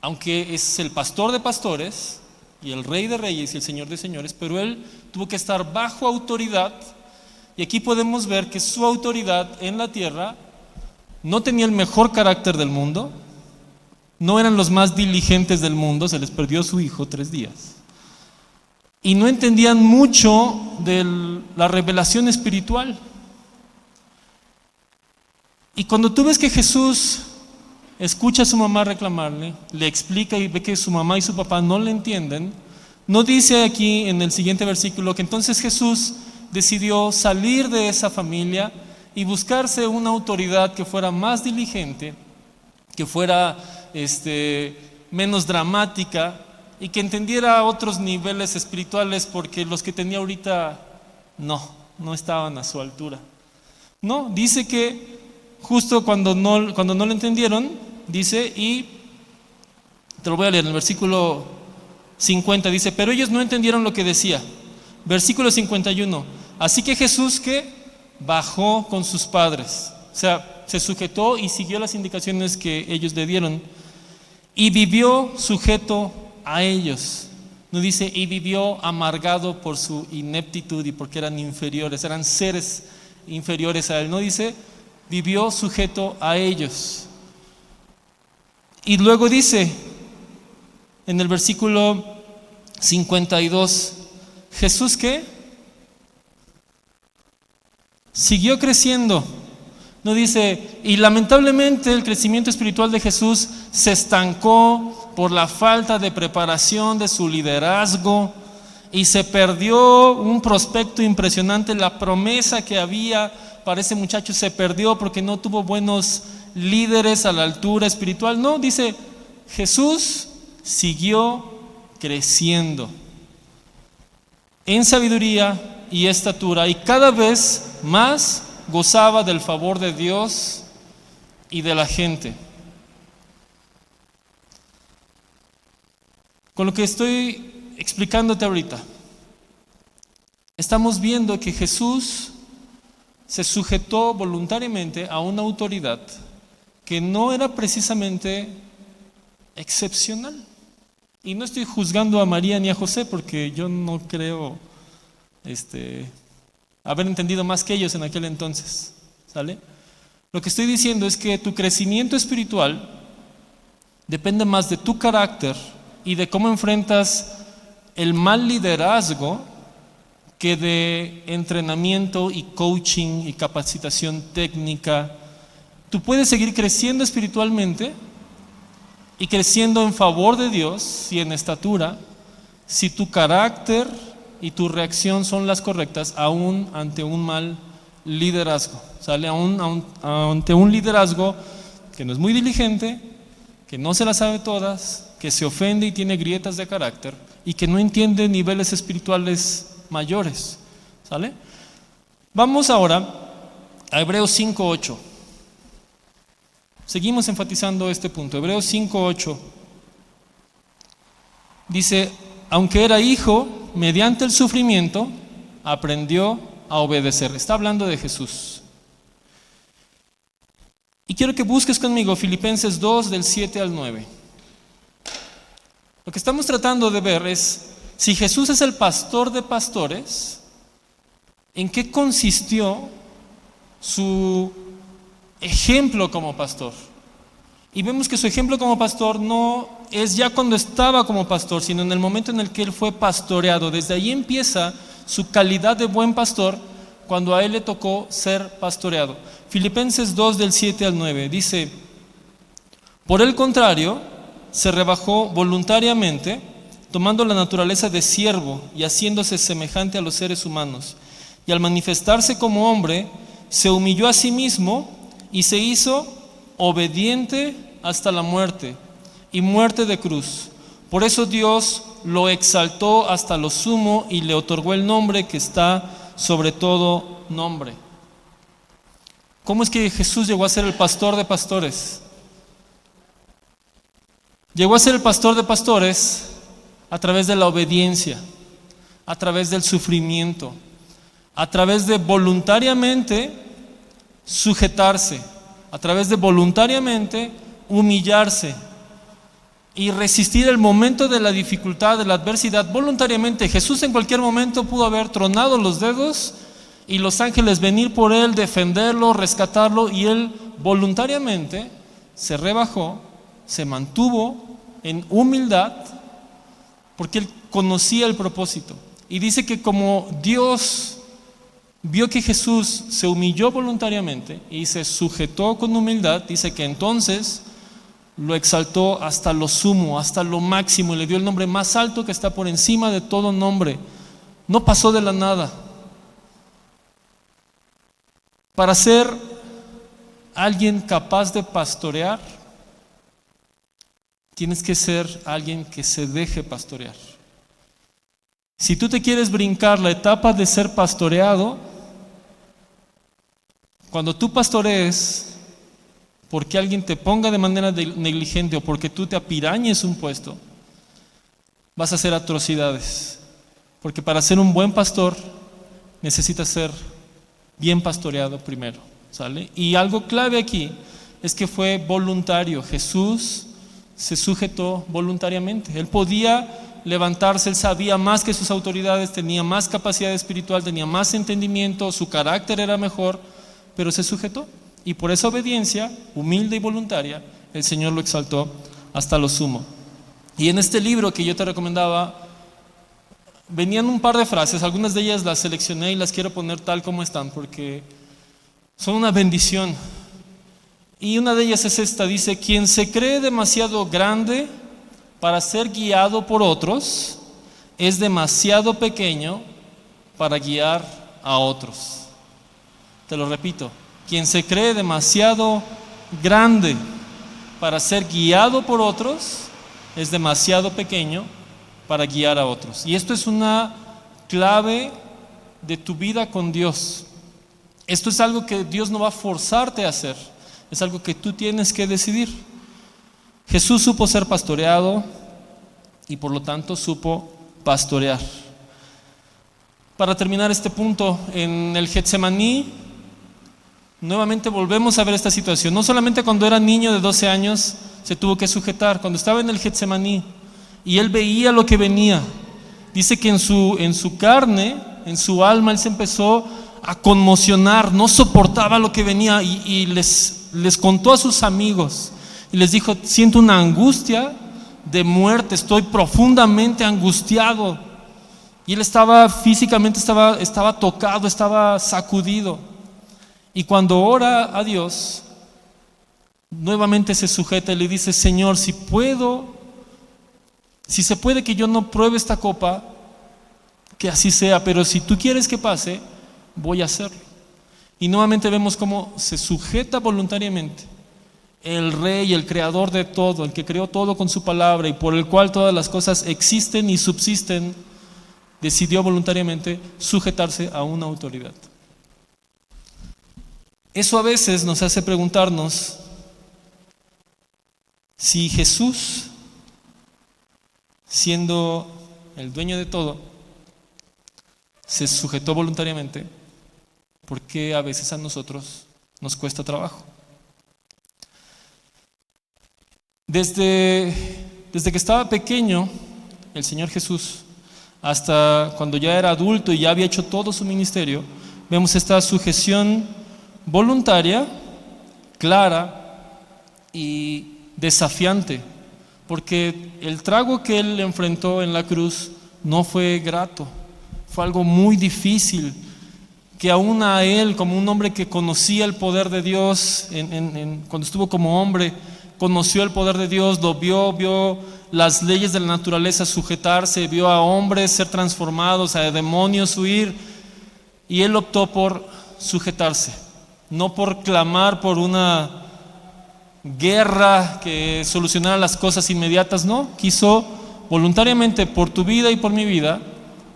aunque es el pastor de pastores y el rey de reyes y el señor de señores, pero él tuvo que estar bajo autoridad. Y aquí podemos ver que su autoridad en la tierra no tenía el mejor carácter del mundo, no eran los más diligentes del mundo, se les perdió su hijo 3 días. Y no entendían mucho de la revelación espiritual. Y cuando tú ves que Jesús escucha a su mamá reclamarle, le explica y ve que su mamá y su papá no le entienden, no dice aquí en el siguiente versículo que entonces Jesús decidió salir de esa familia y buscarse una autoridad que fuera más diligente, que fuera menos dramática y que entendiera otros niveles espirituales, porque los que tenía ahorita no estaban a su altura. No, dice que justo cuando no lo entendieron, dice, y te lo voy a leer en el versículo 50, dice, pero ellos no entendieron lo que decía. Versículo 51, así que Jesús que bajó con sus padres, o sea, se sujetó y siguió las indicaciones que ellos le dieron y vivió sujeto a ellos. No dice y vivió amargado por su ineptitud y porque eran inferiores, eran seres inferiores a él. No dice vivió sujeto a ellos. Y luego dice en el versículo 52, Jesús ¿qué? Siguió creciendo. No dice, y lamentablemente el crecimiento espiritual de Jesús se estancó por la falta de preparación de su liderazgo y se perdió un prospecto impresionante. La promesa que había para ese muchacho se perdió porque no tuvo buenos líderes a la altura espiritual. No, dice, Jesús siguió creciendo en sabiduría y estatura y cada vez más gozaba del favor de Dios y de la gente. Con lo que estoy explicándote ahorita, estamos viendo que Jesús se sujetó voluntariamente a una autoridad que no era precisamente excepcional. Y no estoy juzgando a María ni a José porque yo no creo haber entendido más que ellos en aquel entonces, ¿sale? Lo que estoy diciendo es que tu crecimiento espiritual depende más de tu carácter y de cómo enfrentas el mal liderazgo que de entrenamiento y coaching y capacitación técnica. Tú puedes seguir creciendo espiritualmente y creciendo en favor de Dios y en estatura si tu carácter y tu reacción son las correctas aún ante un mal liderazgo, ¿sale? Ante un liderazgo que no es muy diligente, que no se las sabe todas, que se ofende y tiene grietas de carácter. y que no entiende niveles espirituales mayores. ¿Sale? Vamos ahora a Hebreos 5:8. Seguimos enfatizando este punto. Hebreos 5:8 dice: aunque era hijo, mediante el sufrimiento aprendió a obedecer. Está hablando de Jesús. Y quiero que busques conmigo Filipenses 2, del 7 al 9. Lo que estamos tratando de ver es, si Jesús es el pastor de pastores, ¿en qué consistió su ejemplo como pastor? Y vemos que su ejemplo como pastor no es ya cuando estaba como pastor, sino en el momento en el que él fue pastoreado. Desde ahí empieza su calidad de buen pastor, cuando a él le tocó ser pastoreado. Filipenses 2, del 7 al 9 dice: por el contrario, se rebajó voluntariamente, tomando la naturaleza de siervo y haciéndose semejante a los seres humanos. Y al manifestarse como hombre, se humilló a sí mismo y se hizo obediente hasta la muerte, y muerte de cruz. Por eso Dios lo exaltó hasta lo sumo y le otorgó el nombre que está sobre todo nombre. ¿Cómo es que Jesús llegó a ser el pastor de pastores? Llegó a ser el pastor de pastores a través de la obediencia, a través del sufrimiento, a través de voluntariamente sujetarse, a través de voluntariamente humillarse y resistir el momento de la dificultad, de la adversidad, voluntariamente. Jesús en cualquier momento pudo haber tronado los dedos y los ángeles venir por él, defenderlo, rescatarlo, y él voluntariamente se rebajó, se mantuvo en humildad, porque él conocía el propósito. Y dice que como Dios vio que Jesús se humilló voluntariamente y se sujetó con humildad, dice que entonces lo exaltó hasta lo sumo, hasta lo máximo, y le dio el nombre más alto que está por encima de todo nombre. No pasó de la nada. Para ser alguien capaz de pastorear, tienes que ser alguien que se deje pastorear. Si tú te quieres brincar la etapa de ser pastoreado, cuando tú pastorees porque alguien te ponga de manera negligente o porque tú te apirañes un puesto, vas a hacer atrocidades. Porque para ser un buen pastor necesitas ser bien pastoreado primero, ¿sale? Y algo clave aquí es que fue voluntario. Jesús se sujetó voluntariamente. Él podía levantarse, él sabía más que sus autoridades, tenía más capacidad espiritual, tenía más entendimiento, su carácter era mejor, pero se sujetó. Y por esa obediencia humilde y voluntaria, el Señor lo exaltó hasta lo sumo. Y en este libro que yo te recomendaba, venían un par de frases, algunas de ellas las seleccioné y las quiero poner tal como están, porque son una bendición. Y una de ellas es esta, dice: quien se cree demasiado grande para ser guiado por otros, es demasiado pequeño para guiar a otros. Te lo repito: quien se cree demasiado grande para ser guiado por otros, es demasiado pequeño para guiar a otros. Y esto es una clave de tu vida con Dios. Esto es algo que Dios no va a forzarte a hacer, es algo que tú tienes que decidir. Jesús supo ser pastoreado y por lo tanto supo pastorear. Para terminar este punto, en el Getsemaní nuevamente volvemos a ver esta situación. No solamente cuando era niño de 12 años se tuvo que sujetar, cuando estaba en el Getsemaní y él veía lo que venía, dice que en su carne, en su alma, él se empezó a conmocionar, no soportaba lo que venía y les contó a sus amigos y les dijo: siento una angustia de muerte, estoy profundamente angustiado. Y él estaba físicamente, estaba tocado, estaba sacudido. Y cuando ora a Dios, nuevamente se sujeta y le dice: Señor, si se puede que yo no pruebe esta copa, que así sea, pero si tú quieres que pase, voy a hacerlo. Y nuevamente vemos cómo se sujeta voluntariamente el Rey, el creador de todo, el que creó todo con su palabra y por el cual todas las cosas existen y subsisten, decidió voluntariamente sujetarse a una autoridad. Eso a veces nos hace preguntarnos si Jesús, siendo el dueño de todo, se sujetó voluntariamente, ¿por qué a veces a nosotros nos cuesta trabajo? Desde que estaba pequeño, el Señor Jesús, hasta cuando ya era adulto y ya había hecho todo su ministerio, vemos esta sujeción voluntaria, clara y desafiante, porque el trago que Él enfrentó en la cruz no fue grato, fue algo muy difícil, que aún a Él, como un hombre que conocía el poder de Dios, cuando estuvo como hombre, conoció el poder de Dios, lo vio las leyes de la naturaleza sujetarse, vio a hombres ser transformados, a demonios huir, y Él optó por sujetarse, no por clamar por una guerra que solucionara las cosas inmediatas, no, quiso voluntariamente por tu vida y por mi vida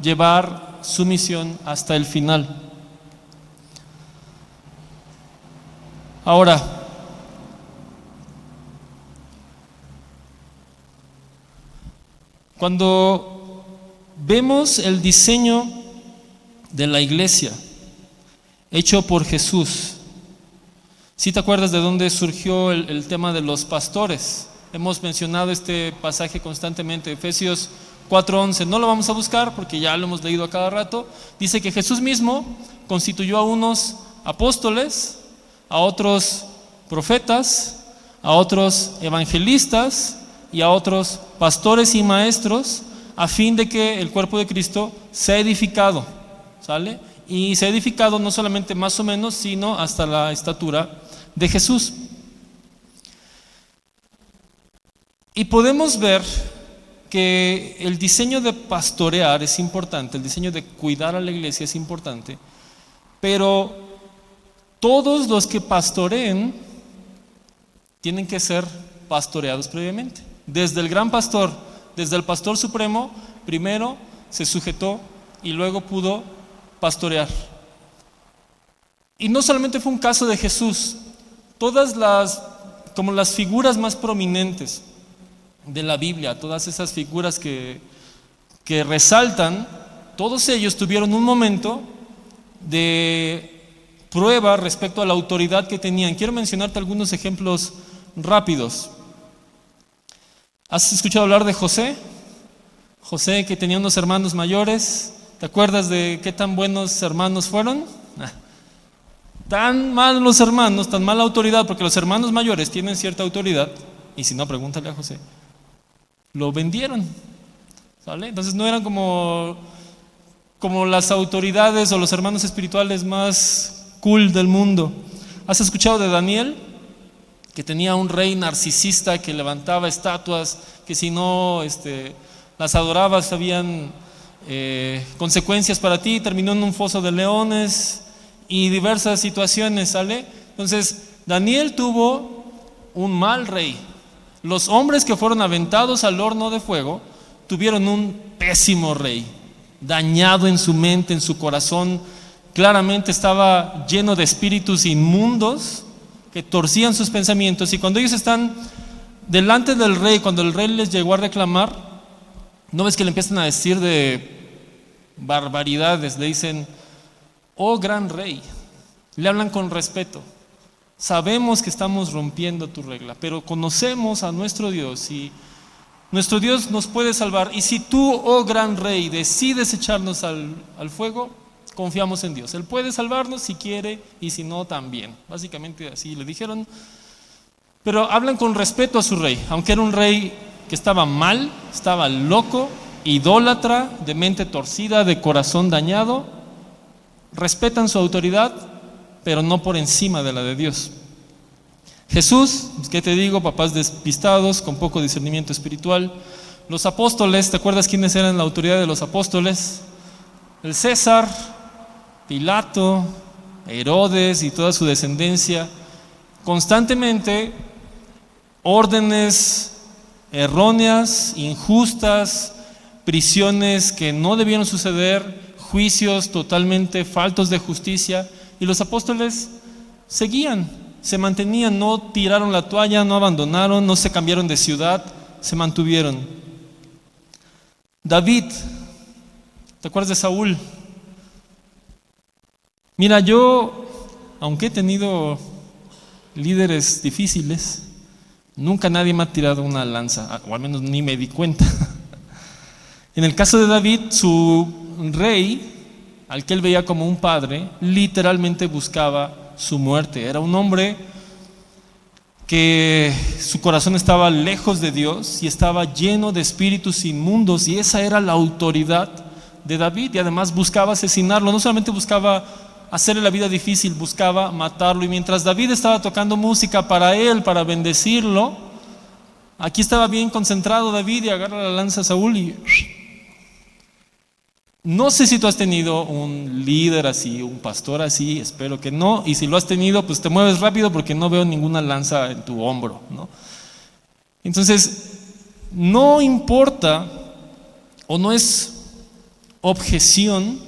llevar su misión hasta el final. Ahora, cuando vemos el diseño de la iglesia hecho por Jesús, ¿sí te acuerdas de dónde surgió el tema de los pastores? Hemos mencionado este pasaje constantemente, Efesios 4:11. No lo vamos a buscar porque ya lo hemos leído a cada rato. Dice que Jesús mismo constituyó a unos apóstoles, a otros profetas, a otros evangelistas y a otros pastores y maestros, a fin de que el cuerpo de Cristo sea edificado, ¿sale? Y sea edificado no solamente más o menos, sino hasta la estatura de Jesús. Y podemos ver que el diseño de pastorear es importante, el diseño de cuidar a la iglesia es importante, pero todos los que pastoreen tienen que ser pastoreados previamente. Desde el gran pastor, desde el pastor supremo, primero se sujetó y luego pudo pastorear. Y no solamente fue un caso de Jesús, todas como las figuras más prominentes de la Biblia, todas esas figuras que resaltan, todos ellos tuvieron un momento de prueba respecto a la autoridad que tenían. Quiero mencionarte algunos ejemplos rápidos. ¿Has escuchado hablar de José? José, que tenía unos hermanos mayores. ¿Te acuerdas de qué tan buenos hermanos fueron? Tan malos hermanos, tan mala autoridad, porque los hermanos mayores tienen cierta autoridad, y si no, pregúntale a José. Lo vendieron, ¿sale? Entonces no eran como las autoridades o los hermanos espirituales más cool del mundo. ¿Has escuchado de Daniel? Que tenía un rey narcisista que levantaba estatuas, que si no las adorabas habían consecuencias para ti, terminó en un foso de leones y diversas situaciones, ¿sale? Entonces Daniel tuvo un mal rey. Los hombres que fueron aventados al horno de fuego tuvieron un pésimo rey, dañado en su mente, en su corazón, claramente estaba lleno de espíritus inmundos que torcían sus pensamientos, y cuando ellos están delante del rey, cuando el rey les llegó a reclamar, ¿no ves que le empiezan a decir de barbaridades? Le dicen, oh gran rey, le hablan con respeto. Sabemos que estamos rompiendo tu regla, pero conocemos a nuestro Dios y nuestro Dios nos puede salvar. Y si tú, oh gran rey, decides echarnos al fuego, confiamos en Dios. Él puede salvarnos si quiere y si no también. Básicamente así le dijeron. Pero hablan con respeto a su rey, aunque era un rey que estaba mal, estaba loco, idólatra, de mente torcida, de corazón dañado. Respetan su autoridad, pero no por encima de la de Dios. Jesús, ¿qué te digo? Papás despistados, con poco discernimiento espiritual. Los apóstoles, ¿te acuerdas quiénes eran la autoridad de los apóstoles? El César, Pilato, Herodes y toda su descendencia. Constantemente órdenes erróneas, injustas, prisiones que no debieron suceder, juicios totalmente faltos de justicia, y los apóstoles seguían, se mantenían, no tiraron la toalla, no abandonaron, no se cambiaron de ciudad, se mantuvieron. David, ¿te acuerdas de Saúl? Mira, yo, aunque he tenido líderes difíciles, nunca nadie me ha tirado una lanza, o al menos ni me di cuenta. En el caso de David, su rey, al que él veía como un padre, literalmente buscaba su muerte. Era un hombre que su corazón estaba lejos de Dios y estaba lleno de espíritus inmundos, y esa era la autoridad de David, y además buscaba asesinarlo. No solamente buscaba hacerle la vida difícil, buscaba matarlo. Y mientras David estaba tocando música para él, para bendecirlo, aquí estaba bien concentrado David y agarra la lanza a Saúl y... No sé si tú has tenido un líder así, un pastor así, espero que no, y si lo has tenido, pues te mueves rápido porque no veo ninguna lanza en tu hombro, ¿no? Entonces, no importa o no es objeción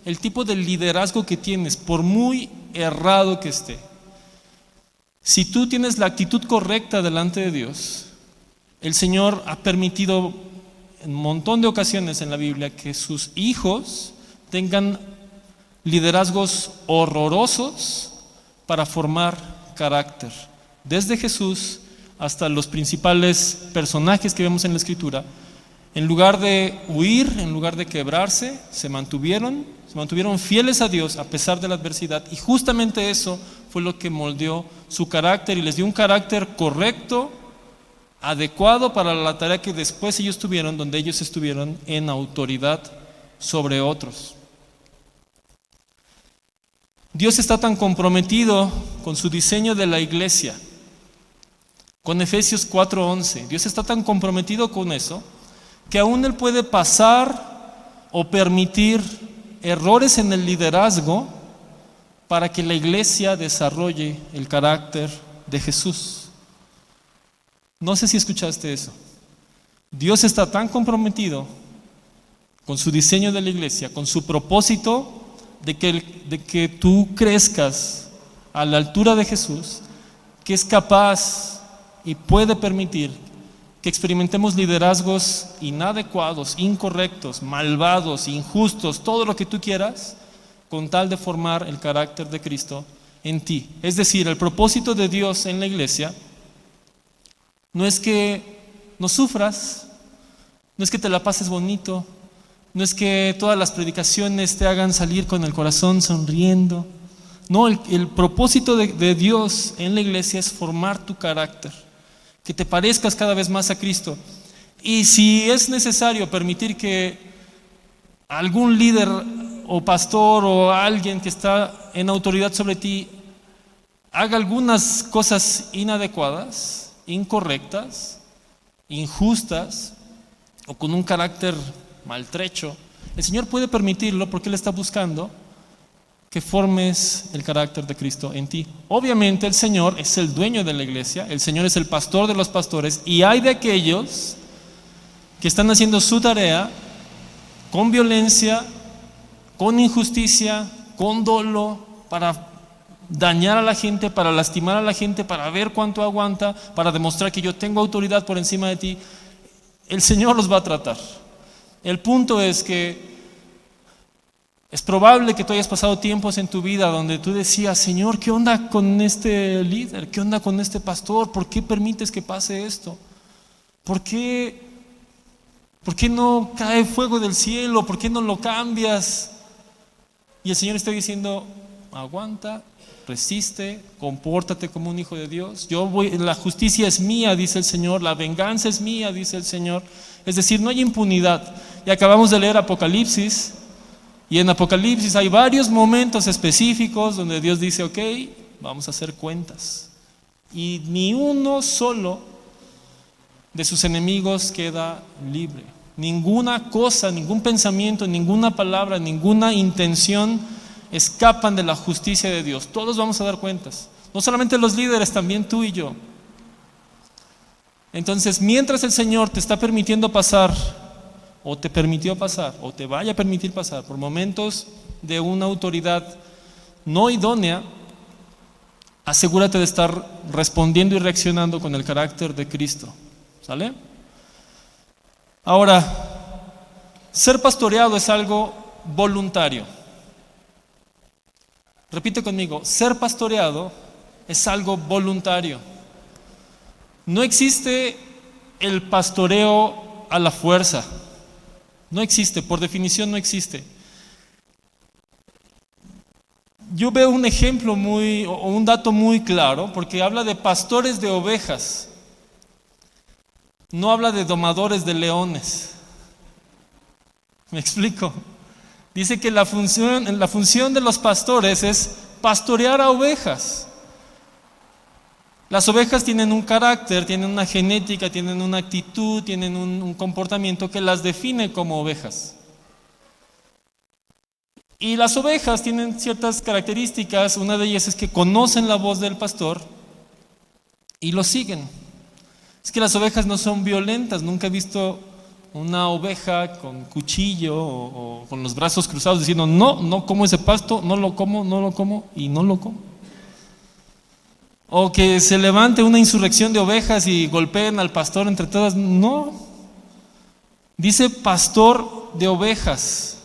el tipo de liderazgo que tienes, por muy errado que esté. Si tú tienes la actitud correcta delante de Dios, el Señor ha permitido en un montón de ocasiones en la Biblia que sus hijos tengan liderazgos horrorosos para formar carácter. Desde Jesús hasta los principales personajes que vemos en la Escritura, en lugar de huir, en lugar de quebrarse, se mantuvieron fieles a Dios a pesar de la adversidad, y justamente eso fue lo que moldeó su carácter y les dio un carácter correcto, adecuado para la tarea que después ellos tuvieron, donde ellos estuvieron en autoridad sobre otros. Dios está tan comprometido con su diseño de la iglesia, con Efesios 4:11. Dios está tan comprometido con eso que aún Él puede pasar o permitir errores en el liderazgo para que la iglesia desarrolle el carácter de Jesús. No sé si escuchaste eso. Dios está tan comprometido con su diseño de la iglesia, con su propósito de que tú crezcas a la altura de Jesús, que es capaz y puede permitir que experimentemos liderazgos inadecuados, incorrectos, malvados, injustos, todo lo que tú quieras, con tal de formar el carácter de Cristo en ti. Es decir, el propósito de Dios en la iglesia no es que no sufras, no es que te la pases bonito, no es que todas las predicaciones te hagan salir con el corazón sonriendo. No, el propósito de Dios en la iglesia es formar tu carácter, que te parezcas cada vez más a Cristo. Y si es necesario permitir que algún líder o pastor o alguien que está en autoridad sobre ti haga algunas cosas inadecuadas, incorrectas, injustas o con un carácter maltrecho, el Señor puede permitirlo porque Él está buscando que formes el carácter de Cristo en ti. Obviamente el Señor es el dueño de la iglesia, el Señor es el pastor de los pastores, y hay de aquellos que están haciendo su tarea con violencia, con injusticia, con dolo, para dañar a la gente, para lastimar a la gente, para ver cuánto aguanta, para demostrar que yo tengo autoridad por encima de ti. El Señor los va a tratar. El punto es que es probable que tú hayas pasado tiempos en tu vida donde tú decías: Señor, ¿qué onda con este líder? ¿Qué onda con este pastor? ¿Por qué permites que pase esto? ¿Por qué no cae fuego del cielo? ¿Por qué no lo cambias? Y el Señor está diciendo: aguanta, resiste, compórtate como un hijo de Dios. La justicia es mía, dice el Señor, la venganza es mía, dice el Señor. Es decir, no hay impunidad. Y acabamos de leer Apocalipsis, y en Apocalipsis hay varios momentos específicos donde Dios dice: ok, vamos a hacer cuentas. Y ni uno solo de sus enemigos queda libre. Ninguna cosa, ningún pensamiento, ninguna palabra, ninguna intención escapan de la justicia de Dios. Todos vamos a dar cuentas. No solamente los líderes, también tú y yo. Entonces, mientras el Señor te está permitiendo pasar, o te permitió pasar, o te vaya a permitir pasar por momentos de una autoridad no idónea, asegúrate de estar respondiendo y reaccionando con el carácter de Cristo. ¿Sale? Ahora, ser pastoreado es algo voluntario. Repite conmigo, ser pastoreado es algo voluntario. No existe el pastoreo a la fuerza. No existe, por definición no existe. Yo veo un ejemplo o un dato muy claro, porque habla de pastores de ovejas. No habla de domadores de leones. ¿Me explico? Dice que la función de los pastores es pastorear a ovejas. Las ovejas tienen un carácter, tienen una genética, tienen una actitud, tienen un comportamiento que las define como ovejas. Y las ovejas tienen ciertas características, una de ellas es que conocen la voz del pastor y lo siguen. Es que las ovejas no son violentas, nunca he visto una oveja con cuchillo o con los brazos cruzados diciendo no como ese pasto, no lo como y no lo como. O que se levante una insurrección de ovejas y golpeen al pastor entre todas. No. Dice pastor de ovejas,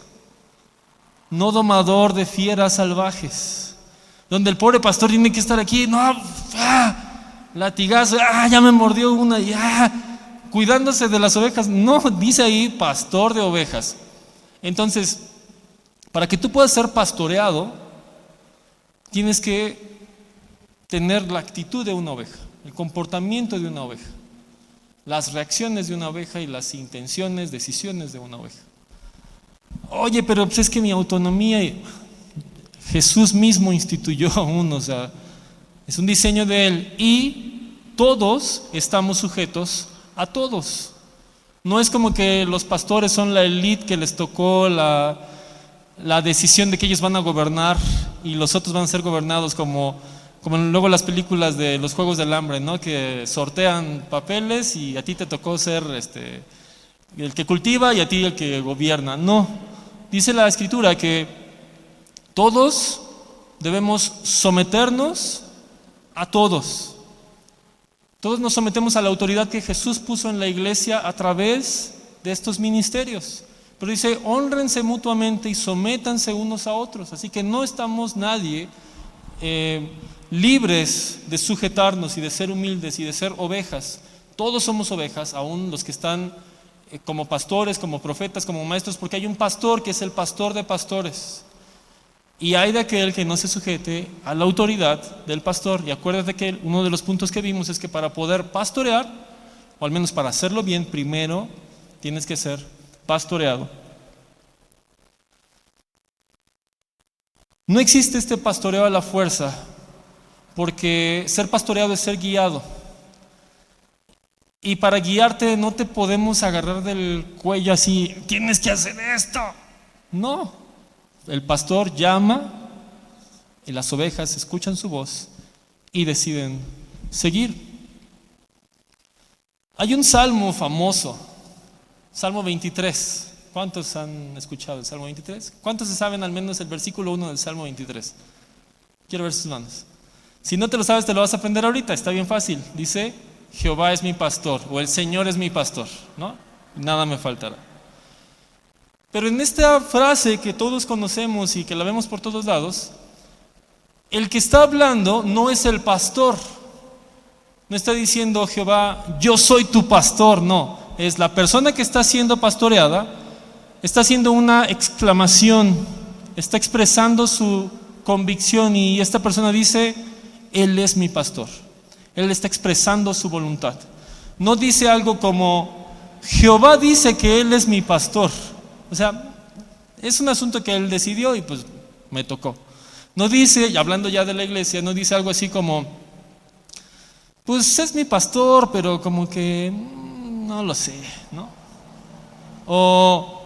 no domador de fieras salvajes. Donde el pobre pastor tiene que estar aquí, latigazo, ya me mordió una, cuidándose de las ovejas. No, dice ahí pastor de ovejas. Entonces, para que tú puedas ser pastoreado, tienes que tener la actitud de una oveja, el comportamiento de una oveja, las reacciones de una oveja y las intenciones, decisiones de una oveja. Oye, pero pues es que mi autonomía, Jesús mismo instituyó a uno, o sea, es un diseño de Él y todos estamos sujetos a todos. No es como que los pastores son la élite que les tocó la decisión de que ellos van a gobernar y los otros van a ser gobernados como luego las películas de los Juegos del Hambre, ¿no? Que sortean papeles y a ti te tocó ser el que cultiva y a ti el que gobierna. No, dice la Escritura que todos debemos someternos a todos. Todos nos sometemos a la autoridad que Jesús puso en la iglesia a través de estos ministerios. Pero dice, hónrense mutuamente y sométanse unos a otros. Así que no estamos nadie libres de sujetarnos y de ser humildes y de ser ovejas. Todos somos ovejas, aún los que están como pastores, como profetas, como maestros, porque hay un pastor que es el pastor de pastores. Y hay de aquel que no se sujete a la autoridad del pastor. Y acuérdate que uno de los puntos que vimos es que para poder pastorear, o al menos para hacerlo bien, primero tienes que ser pastoreado. No existe este pastoreo a la fuerza, porque ser pastoreado es ser guiado. Y para guiarte no te podemos agarrar del cuello así, tienes que hacer esto. No, el pastor llama y las ovejas escuchan su voz y deciden seguir. Hay un salmo famoso, Salmo 23. ¿Cuántos han escuchado el Salmo 23? ¿Cuántos se saben al menos el versículo 1 del Salmo 23? Quiero ver sus manos. Si no te lo sabes, te lo vas a aprender ahorita, está bien fácil. Dice, Jehová es mi pastor, o el Señor es mi pastor, ¿no? Nada me faltará. Pero en esta frase que todos conocemos y que la vemos por todos lados, el que está hablando no es el pastor. No está diciendo Jehová, yo soy tu pastor, no. Es la persona que está siendo pastoreada, está haciendo una exclamación, está expresando su convicción y esta persona dice, Él es mi pastor. Él está expresando su voluntad. No dice algo como, Jehová dice que Él es mi pastor. O sea, es un asunto que Él decidió y pues me tocó. No dice, y hablando ya de la iglesia, no dice algo así como, pues es mi pastor, pero como que no lo sé, ¿no? O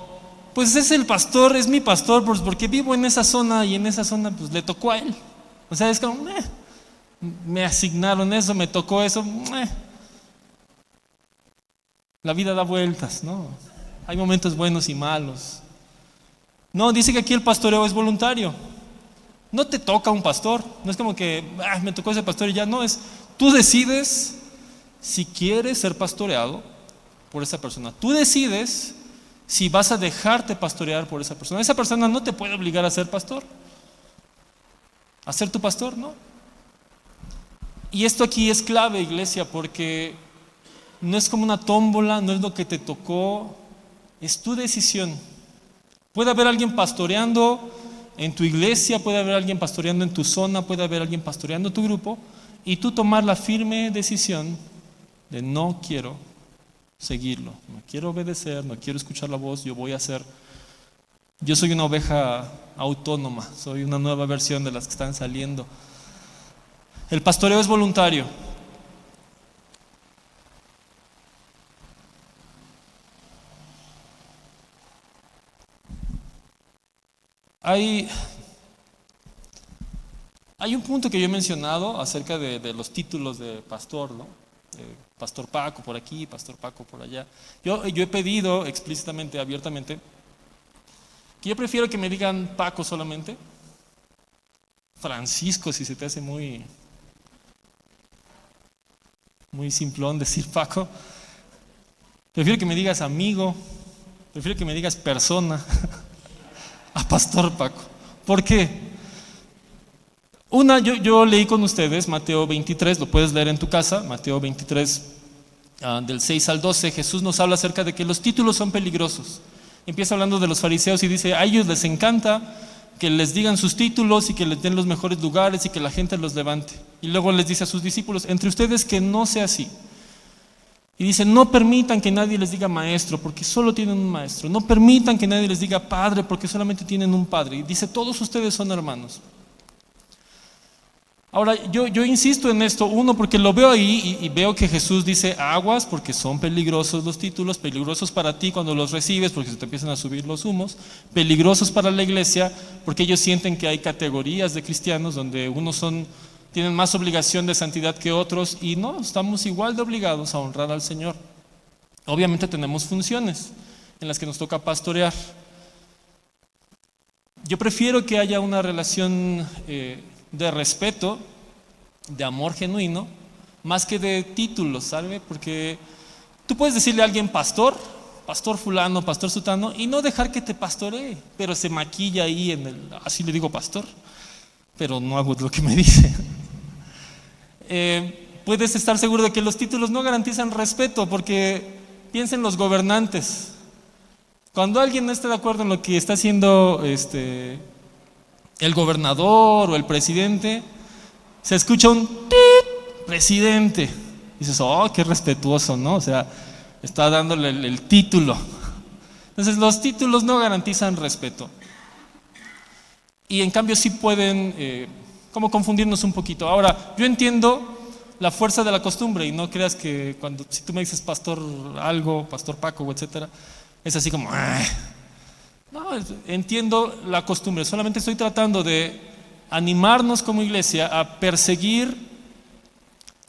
pues es el pastor, es mi pastor, pues porque vivo en esa zona y en esa zona pues le tocó a él. O sea, es como, me asignaron eso, me tocó eso. La vida da vueltas, ¿no? Hay momentos buenos y malos. No, dice que aquí el pastoreo es voluntario. No te toca un pastor. No es como que me tocó ese pastor y ya no. Tú decides si quieres ser pastoreado por esa persona. Tú decides si vas a dejarte pastorear por esa persona. Esa persona no te puede obligar a ser pastor. A ser tu pastor, ¿no? Y esto aquí es clave, iglesia, porque no es como una tómbola, no es lo que te tocó, es tu decisión. Puede haber alguien pastoreando en tu iglesia, puede haber alguien pastoreando en tu zona, puede haber alguien pastoreando tu grupo, y tú tomar la firme decisión de no quiero seguirlo, no quiero obedecer, no quiero escuchar la voz, yo soy una oveja autónoma, soy una nueva versión de las que están saliendo. El pastoreo es voluntario. Hay un punto que yo he mencionado acerca de los títulos de pastor, ¿no? Pastor Paco por aquí, Pastor Paco por allá. Yo he pedido explícitamente, abiertamente, que yo prefiero que me digan Paco solamente. Francisco, si se te hace muy simplón decir Paco. Prefiero que me digas amigo, prefiero que me digas persona a Pastor Paco. ¿Por qué? Yo leí con ustedes Mateo 23, lo puedes leer en tu casa, Mateo 23, del 6 al 12. Jesús nos habla acerca de que los títulos son peligrosos. Empieza hablando de los fariseos y dice, a ellos les encanta que les digan sus títulos y que les den los mejores lugares y que la gente los levante. Y luego les dice a sus discípulos, entre ustedes que no sea así. Y dice, no permitan que nadie les diga maestro, porque solo tienen un maestro. No permitan que nadie les diga padre, porque solamente tienen un padre. Y dice, todos ustedes son hermanos. Ahora, yo insisto en esto, uno, porque lo veo ahí y veo que Jesús dice aguas, porque son peligrosos los títulos, peligrosos para ti cuando los recibes, porque se te empiezan a subir los humos, peligrosos para la iglesia, porque ellos sienten que hay categorías de cristianos donde unos tienen más obligación de santidad que otros, y no, estamos igual de obligados a honrar al Señor. Obviamente tenemos funciones en las que nos toca pastorear. Yo prefiero que haya una relación de respeto, de amor genuino, más que de títulos, ¿sabe? Porque tú puedes decirle a alguien pastor fulano, pastor sutano, y no dejar que te pastoree, pero se maquilla ahí así le digo pastor, pero no hago lo que me dice. Puedes estar seguro de que los títulos no garantizan respeto, porque piensa en los gobernantes. Cuando alguien no está de acuerdo en lo que está haciendo el gobernador o el presidente, se escucha un tit, presidente. Y dices, oh, qué respetuoso, ¿no? O sea, está dándole el título. Entonces, los títulos no garantizan respeto. Y en cambio sí pueden como confundirnos un poquito. Ahora, yo entiendo la fuerza de la costumbre, y no creas que si tú me dices pastor algo, pastor Paco, etcétera, es así como no, entiendo la costumbre, solamente estoy tratando de animarnos como iglesia a perseguir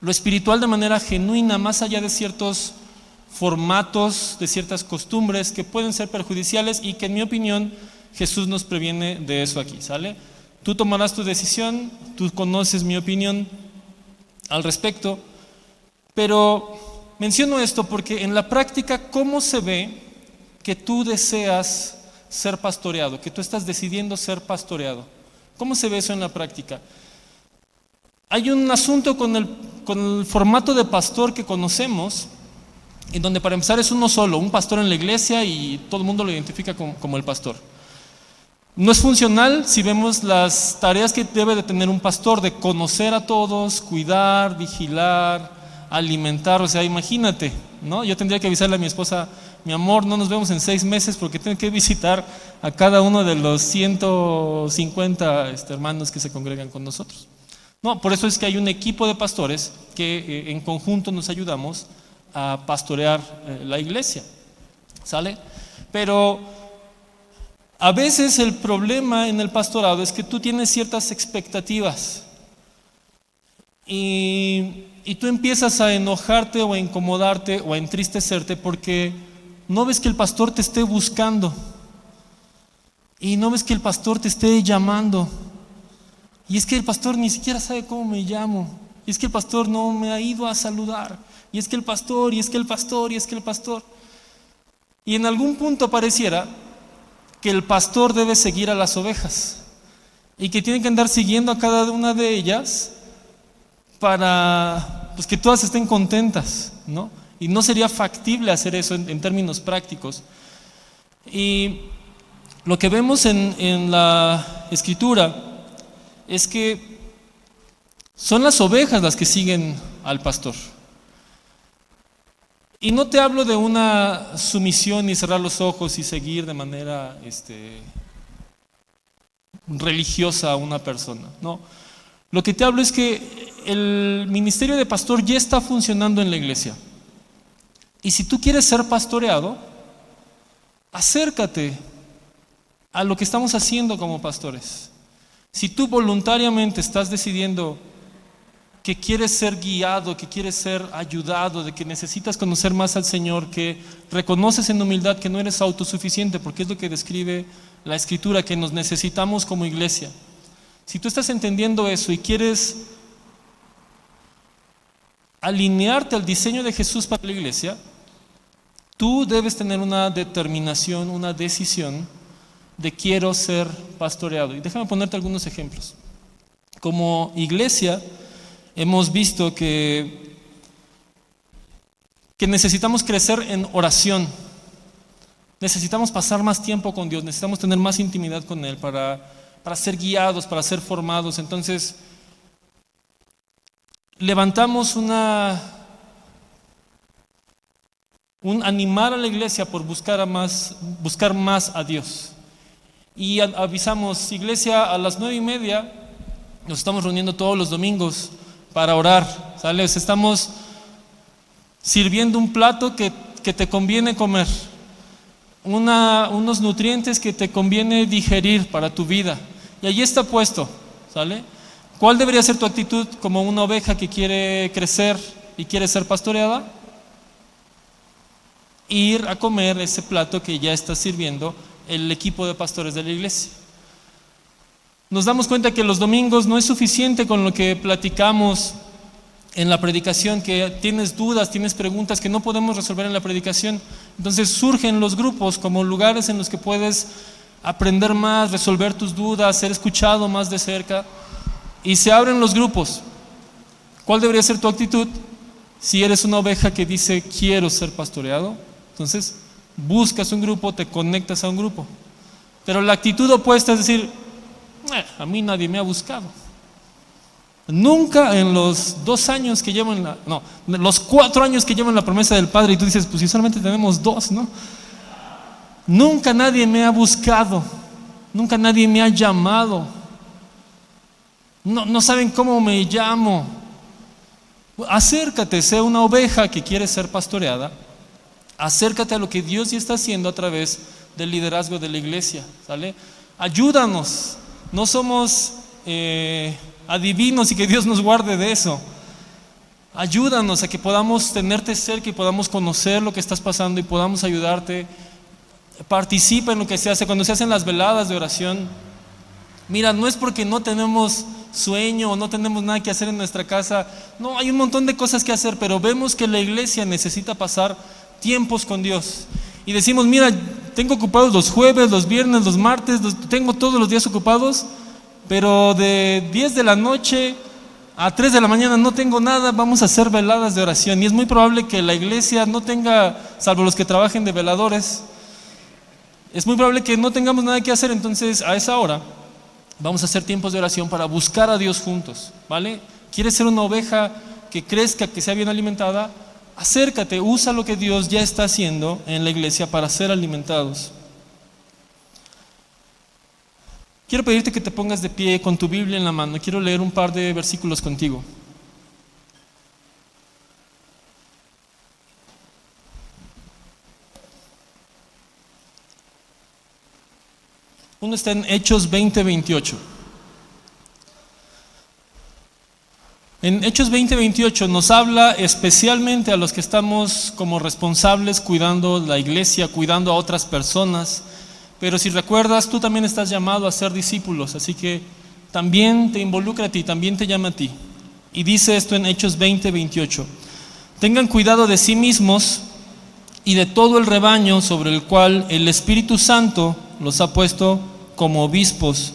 lo espiritual de manera genuina, más allá de ciertos formatos, de ciertas costumbres que pueden ser perjudiciales, y que en mi opinión Jesús nos previene de eso aquí, ¿sale? Tú tomarás tu decisión, tú conoces mi opinión al respecto, pero menciono esto porque en la práctica, ¿cómo se ve que tú deseas ser pastoreado, que tú estás decidiendo ser pastoreado? ¿Cómo se ve eso en la práctica? Hay un asunto con el formato de pastor que conocemos, en donde para empezar es uno solo, un pastor en la iglesia, y todo el mundo lo identifica como el pastor. No es funcional si vemos las tareas que debe de tener un pastor, de conocer a todos, cuidar, vigilar, alimentar. O sea, imagínate, ¿no? Yo tendría que avisarle a mi esposa, mi amor, no nos vemos en 6 meses porque tengo que visitar a cada uno de los 150 hermanos que se congregan con nosotros. No, por eso es que hay un equipo de pastores que en conjunto nos ayudamos a pastorear la iglesia, ¿sale? Pero a veces el problema en el pastorado es que tú tienes ciertas expectativas, y tú empiezas a enojarte o a incomodarte o a entristecerte porque no ves que el pastor te esté buscando y no ves que el pastor te esté llamando. Y es que el pastor ni siquiera sabe cómo me llamo. Y es que el pastor no me ha ido a saludar. Y es que el pastor, y es que el pastor, y es que el pastor. Y en algún punto pareciera que el pastor debe seguir a las ovejas y que tiene que andar siguiendo a cada una de ellas para pues, que todas estén contentas, ¿no? Y no sería factible hacer eso en términos prácticos. Y lo que vemos en la Escritura es que son las ovejas las que siguen al pastor. Y no te hablo de una sumisión y cerrar los ojos y seguir de manera religiosa a una persona, no. Lo que te hablo es que el ministerio de pastor ya está funcionando en la iglesia. Y si tú quieres ser pastoreado, acércate a lo que estamos haciendo como pastores. Si tú voluntariamente estás decidiendo que quieres ser guiado, que quieres ser ayudado, de que necesitas conocer más al Señor, que reconoces en humildad que no eres autosuficiente, porque es lo que describe la Escritura, que nos necesitamos como iglesia. Si tú estás entendiendo eso y quieres alinearte al diseño de Jesús para la iglesia, tú debes tener una determinación, una decisión de quiero ser pastoreado. Y déjame ponerte algunos ejemplos. Como iglesia hemos visto que necesitamos crecer en oración, necesitamos pasar más tiempo con Dios, necesitamos tener más intimidad con Él para ser guiados, para ser formados. Entonces, levantamos un animar a la iglesia por buscar más a Dios. Y avisamos, iglesia, a las 9:30 nos estamos reuniendo todos los domingos para orar, ¿sale? Estamos sirviendo un plato que te conviene comer, unos nutrientes que te conviene digerir para tu vida. Y allí está puesto, ¿sale? ¿Cuál debería ser tu actitud como una oveja que quiere crecer y quiere ser pastoreada? Ir a comer ese plato que ya está sirviendo el equipo de pastores de la iglesia. Nos damos cuenta que los domingos no es suficiente con lo que platicamos en la predicación, que tienes dudas, tienes preguntas que no podemos resolver en la predicación. Entonces surgen los grupos como lugares en los que puedes aprender más, resolver tus dudas, ser escuchado más de cerca, y se abren los grupos. ¿Cuál debería ser tu actitud? Si eres una oveja que dice quiero ser pastoreado, entonces buscas un grupo, te conectas a un grupo. Pero la actitud opuesta es decir, a mí nadie me ha buscado. Nunca en los 2 años que llevo los 4 años que llevo en la promesa del Padre, y tú dices, pues si solamente tenemos 2, ¿no? Nunca nadie me ha buscado, nunca nadie me ha llamado. No saben cómo me llamo. Acércate, sea una oveja que quiere ser pastoreada. Acércate a lo que Dios ya está haciendo a través del liderazgo de la iglesia, ¿sale? Ayúdanos, no somos adivinos y que Dios nos guarde de eso. Ayúdanos a que podamos tenerte cerca y podamos conocer lo que estás pasando y podamos ayudarte. Participa en lo que se hace, cuando se hacen las veladas de oración. Mira, no es porque no tenemos sueño o no tenemos nada que hacer en nuestra casa, no, hay un montón de cosas que hacer, pero vemos que la iglesia necesita pasar tiempos con Dios y decimos, mira, tengo ocupados los jueves, los viernes, los martes, tengo todos los días ocupados, pero de 10 de la noche a 3 de la mañana no tengo nada, vamos a hacer veladas de oración. Y es muy probable que la iglesia no tenga, salvo los que trabajen de veladores, es muy probable que no tengamos nada que hacer. Entonces a esa hora vamos a hacer tiempos de oración para buscar a Dios juntos, ¿vale? ¿Quieres ser una oveja que crezca, que sea bien alimentada? Acércate, usa lo que Dios ya está haciendo en la iglesia para ser alimentados. Quiero pedirte que te pongas de pie con tu Biblia en la mano. Quiero leer un par de versículos contigo. Uno está en Hechos 20:28. En Hechos 20:28 nos habla especialmente a los que estamos como responsables cuidando la iglesia, cuidando a otras personas. Pero si recuerdas, tú también estás llamado a ser discípulos, así que también te involucra a ti, también te llama a ti. Y dice esto en Hechos 20:28: tengan cuidado de sí mismos y de todo el rebaño sobre el cual el Espíritu Santo los ha puesto como obispos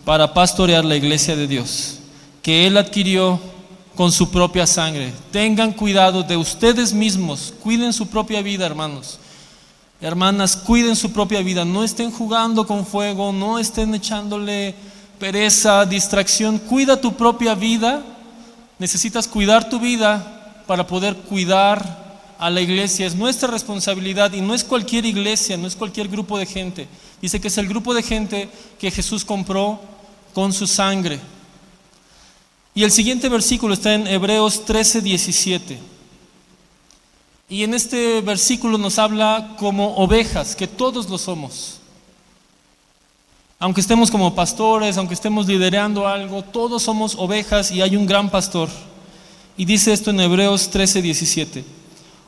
para pastorear la iglesia de Dios, que Él adquirió con su propia sangre. Tengan cuidado de ustedes mismos, cuiden su propia vida, hermanos. Hermanas, cuiden su propia vida, no estén jugando con fuego, no estén echándole pereza, distracción. Cuida tu propia vida. Necesitas cuidar tu vida para poder cuidar a la iglesia. Es nuestra responsabilidad, y no es cualquier iglesia, no es cualquier grupo de gente. Dice que es el grupo de gente que Jesús compró con su sangre. Y el siguiente versículo está en Hebreos 13:17. Y en este versículo nos habla como ovejas, que todos lo somos. Aunque estemos como pastores, aunque estemos liderando algo, todos somos ovejas y hay un gran pastor. Y dice esto en Hebreos 13:17: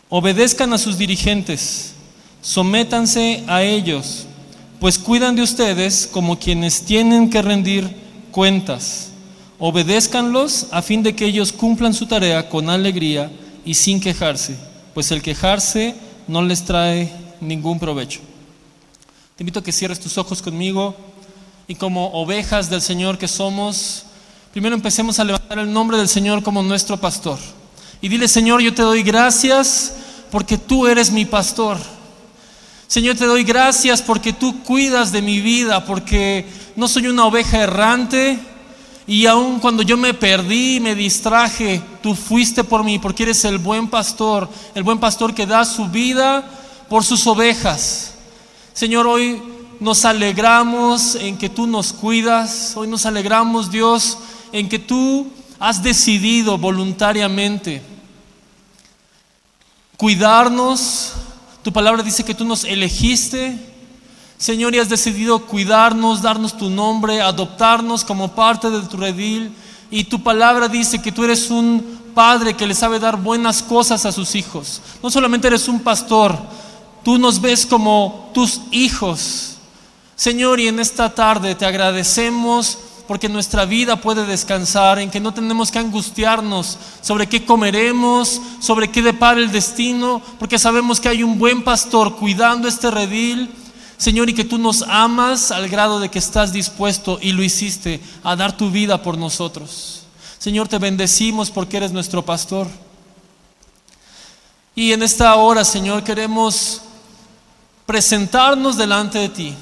obedezcan a sus dirigentes, sométanse a ellos, pues cuidan de ustedes como quienes tienen que rendir cuentas. Obedézcanlos a fin de que ellos cumplan su tarea con alegría y sin quejarse, pues el quejarse no les trae ningún provecho. Te invito a que cierres tus ojos conmigo y, como ovejas del Señor que somos, primero empecemos a levantar el nombre del Señor como nuestro pastor. Y dile: Señor, yo te doy gracias porque tú eres mi pastor. Señor, te doy gracias porque tú cuidas de mi vida, porque no soy una oveja errante. Y aun cuando yo me perdí, me distraje, tú fuiste por mí, porque eres el buen pastor que da su vida por sus ovejas. Señor, hoy nos alegramos en que tú nos cuidas. Hoy nos alegramos, Dios, en que tú has decidido voluntariamente cuidarnos. Tu palabra dice que tú nos elegiste, Señor, y has decidido cuidarnos, darnos tu nombre, adoptarnos como parte de tu redil. Y tu palabra dice que tú eres un padre que le sabe dar buenas cosas a sus hijos. No solamente eres un pastor, tú nos ves como tus hijos. Señor, y en esta tarde te agradecemos porque nuestra vida puede descansar, en que no tenemos que angustiarnos sobre qué comeremos, sobre qué depara el destino, porque sabemos que hay un buen pastor cuidando este redil. Señor, y que tú nos amas al grado de que estás dispuesto, y lo hiciste, a dar tu vida por nosotros. Señor, te bendecimos porque eres nuestro pastor. Y en esta hora, Señor, queremos presentarnos delante de ti,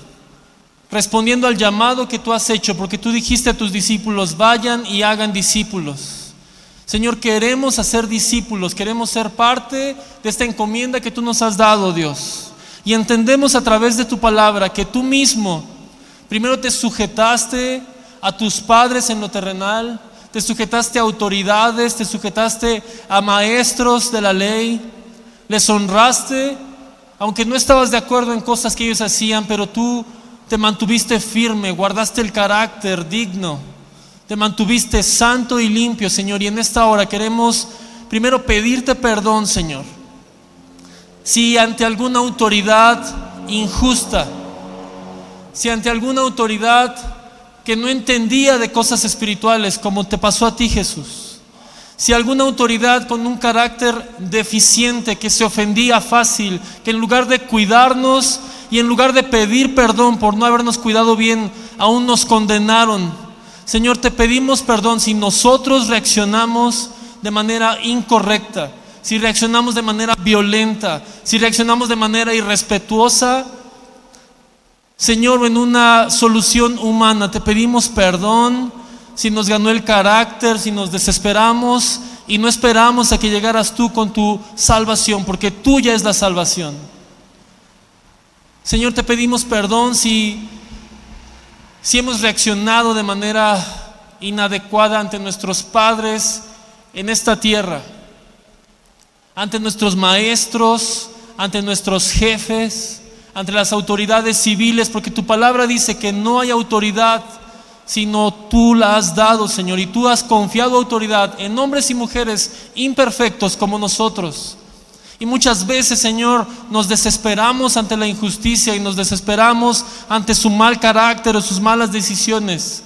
respondiendo al llamado que tú has hecho, porque tú dijiste a tus discípulos: vayan y hagan discípulos. Señor, queremos hacer discípulos, queremos ser parte de esta encomienda que tú nos has dado, Dios. Y entendemos a través de tu palabra que tú mismo primero te sujetaste a tus padres en lo terrenal, te sujetaste a autoridades, te sujetaste a maestros de la ley, les honraste, aunque no estabas de acuerdo en cosas que ellos hacían, pero tú te mantuviste firme, guardaste el carácter digno, te mantuviste santo y limpio, Señor. Y en esta hora queremos primero pedirte perdón, Señor, si ante alguna autoridad injusta, si ante alguna autoridad que no entendía de cosas espirituales, como te pasó a ti, Jesús, si alguna autoridad con un carácter deficiente, que se ofendía fácil, que en lugar de cuidarnos y en lugar de pedir perdón por no habernos cuidado bien, aún nos condenaron, Señor, te pedimos perdón si nosotros reaccionamos de manera incorrecta, si reaccionamos de manera violenta, si reaccionamos de manera irrespetuosa, Señor, en una solución humana. Te pedimos perdón si nos ganó el carácter, si nos desesperamos y no esperamos a que llegaras tú con tu salvación, porque tuya es la salvación. Señor, te pedimos perdón si hemos reaccionado de manera inadecuada ante nuestros padres en esta tierra, ante nuestros maestros, ante nuestros jefes, ante las autoridades civiles, porque tu palabra dice que no hay autoridad sino tú la has dado, Señor, y tú has confiado autoridad en hombres y mujeres imperfectos como nosotros. Y muchas veces, Señor, nos desesperamos ante la injusticia y nos desesperamos ante su mal carácter o sus malas decisiones.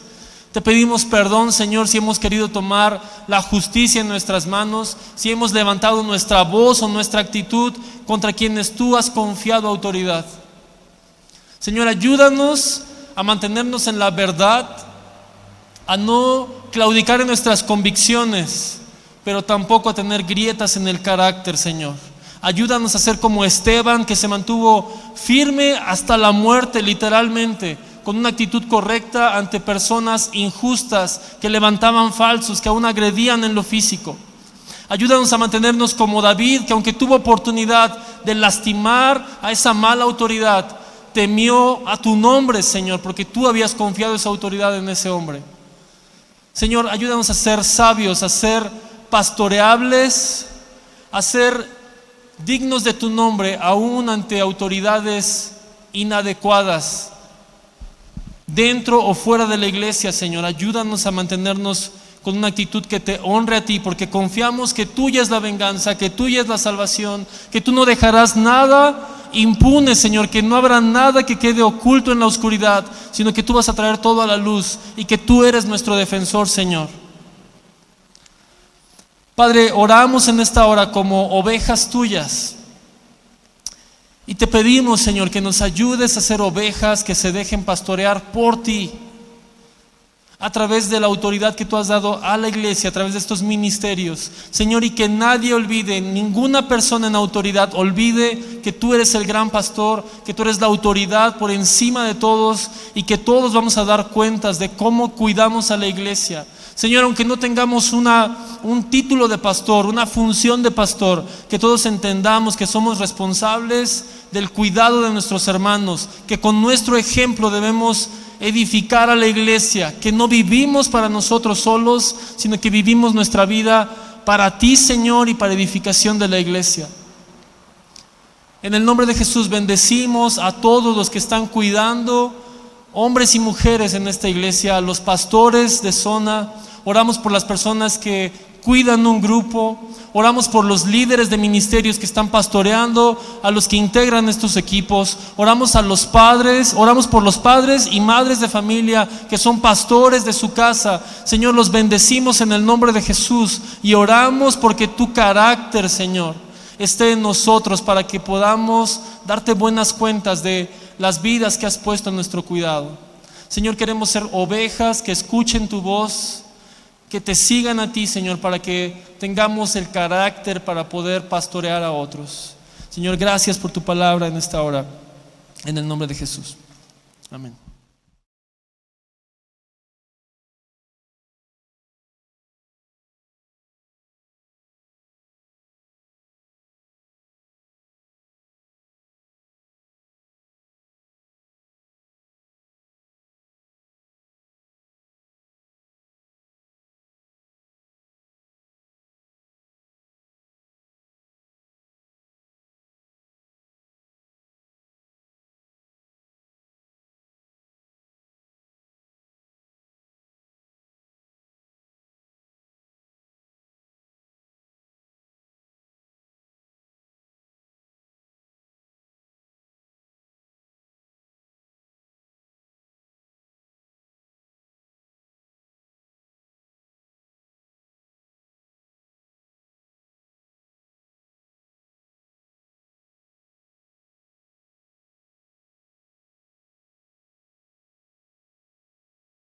Te pedimos perdón, Señor, si hemos querido tomar la justicia en nuestras manos, si hemos levantado nuestra voz o nuestra actitud contra quienes tú has confiado autoridad. Señor, ayúdanos a mantenernos en la verdad, a no claudicar en nuestras convicciones, pero tampoco a tener grietas en el carácter, Señor. Ayúdanos a ser como Esteban, que se mantuvo firme hasta la muerte, literalmente, con una actitud correcta ante personas injustas que levantaban falsos, que aún agredían en lo físico. Ayúdanos a mantenernos como David, que aunque tuvo oportunidad de lastimar a esa mala autoridad, temió a tu nombre, Señor, porque tú habías confiado esa autoridad en ese hombre. Señor, ayúdanos a ser sabios, a ser pastoreables, a ser dignos de tu nombre, aún ante autoridades inadecuadas, dentro o fuera de la iglesia. Señor, ayúdanos a mantenernos con una actitud que te honre a ti, porque confiamos que tuya es la venganza, que tuya es la salvación, que tú no dejarás nada impune, Señor, que no habrá nada que quede oculto en la oscuridad, sino que tú vas a traer todo a la luz y que tú eres nuestro defensor, Señor. Padre, oramos en esta hora como ovejas tuyas y te pedimos, Señor, que nos ayudes a ser ovejas que se dejen pastorear por ti a través de la autoridad que tú has dado a la iglesia, a través de estos ministerios, Señor, y que nadie olvide, ninguna persona en autoridad olvide que tú eres el gran pastor, que tú eres la autoridad por encima de todos y que todos vamos a dar cuentas de cómo cuidamos a la iglesia. Señor, aunque no tengamos un título de pastor, una función de pastor, que todos entendamos que somos responsables del cuidado de nuestros hermanos, que con nuestro ejemplo debemos edificar a la iglesia, que no vivimos para nosotros solos, sino que vivimos nuestra vida para ti, Señor, y para edificación de la iglesia. En el nombre de Jesús bendecimos a todos los que están cuidando, hombres y mujeres en esta iglesia, a los pastores de zona. Oramos por las personas que cuidan un grupo, oramos por los líderes de ministerios que están pastoreando, a los que integran estos equipos, oramos a los padres, oramos por los padres y madres de familia que son pastores de su casa. Señor, los bendecimos en el nombre de Jesús y oramos porque tu carácter, Señor, esté en nosotros para que podamos darte buenas cuentas de las vidas que has puesto en nuestro cuidado. Señor, queremos ser ovejas que escuchen tu voz, que te sigan a ti, Señor, para que tengamos el carácter para poder pastorear a otros. Señor, gracias por tu palabra en esta hora, en el nombre de Jesús. Amén.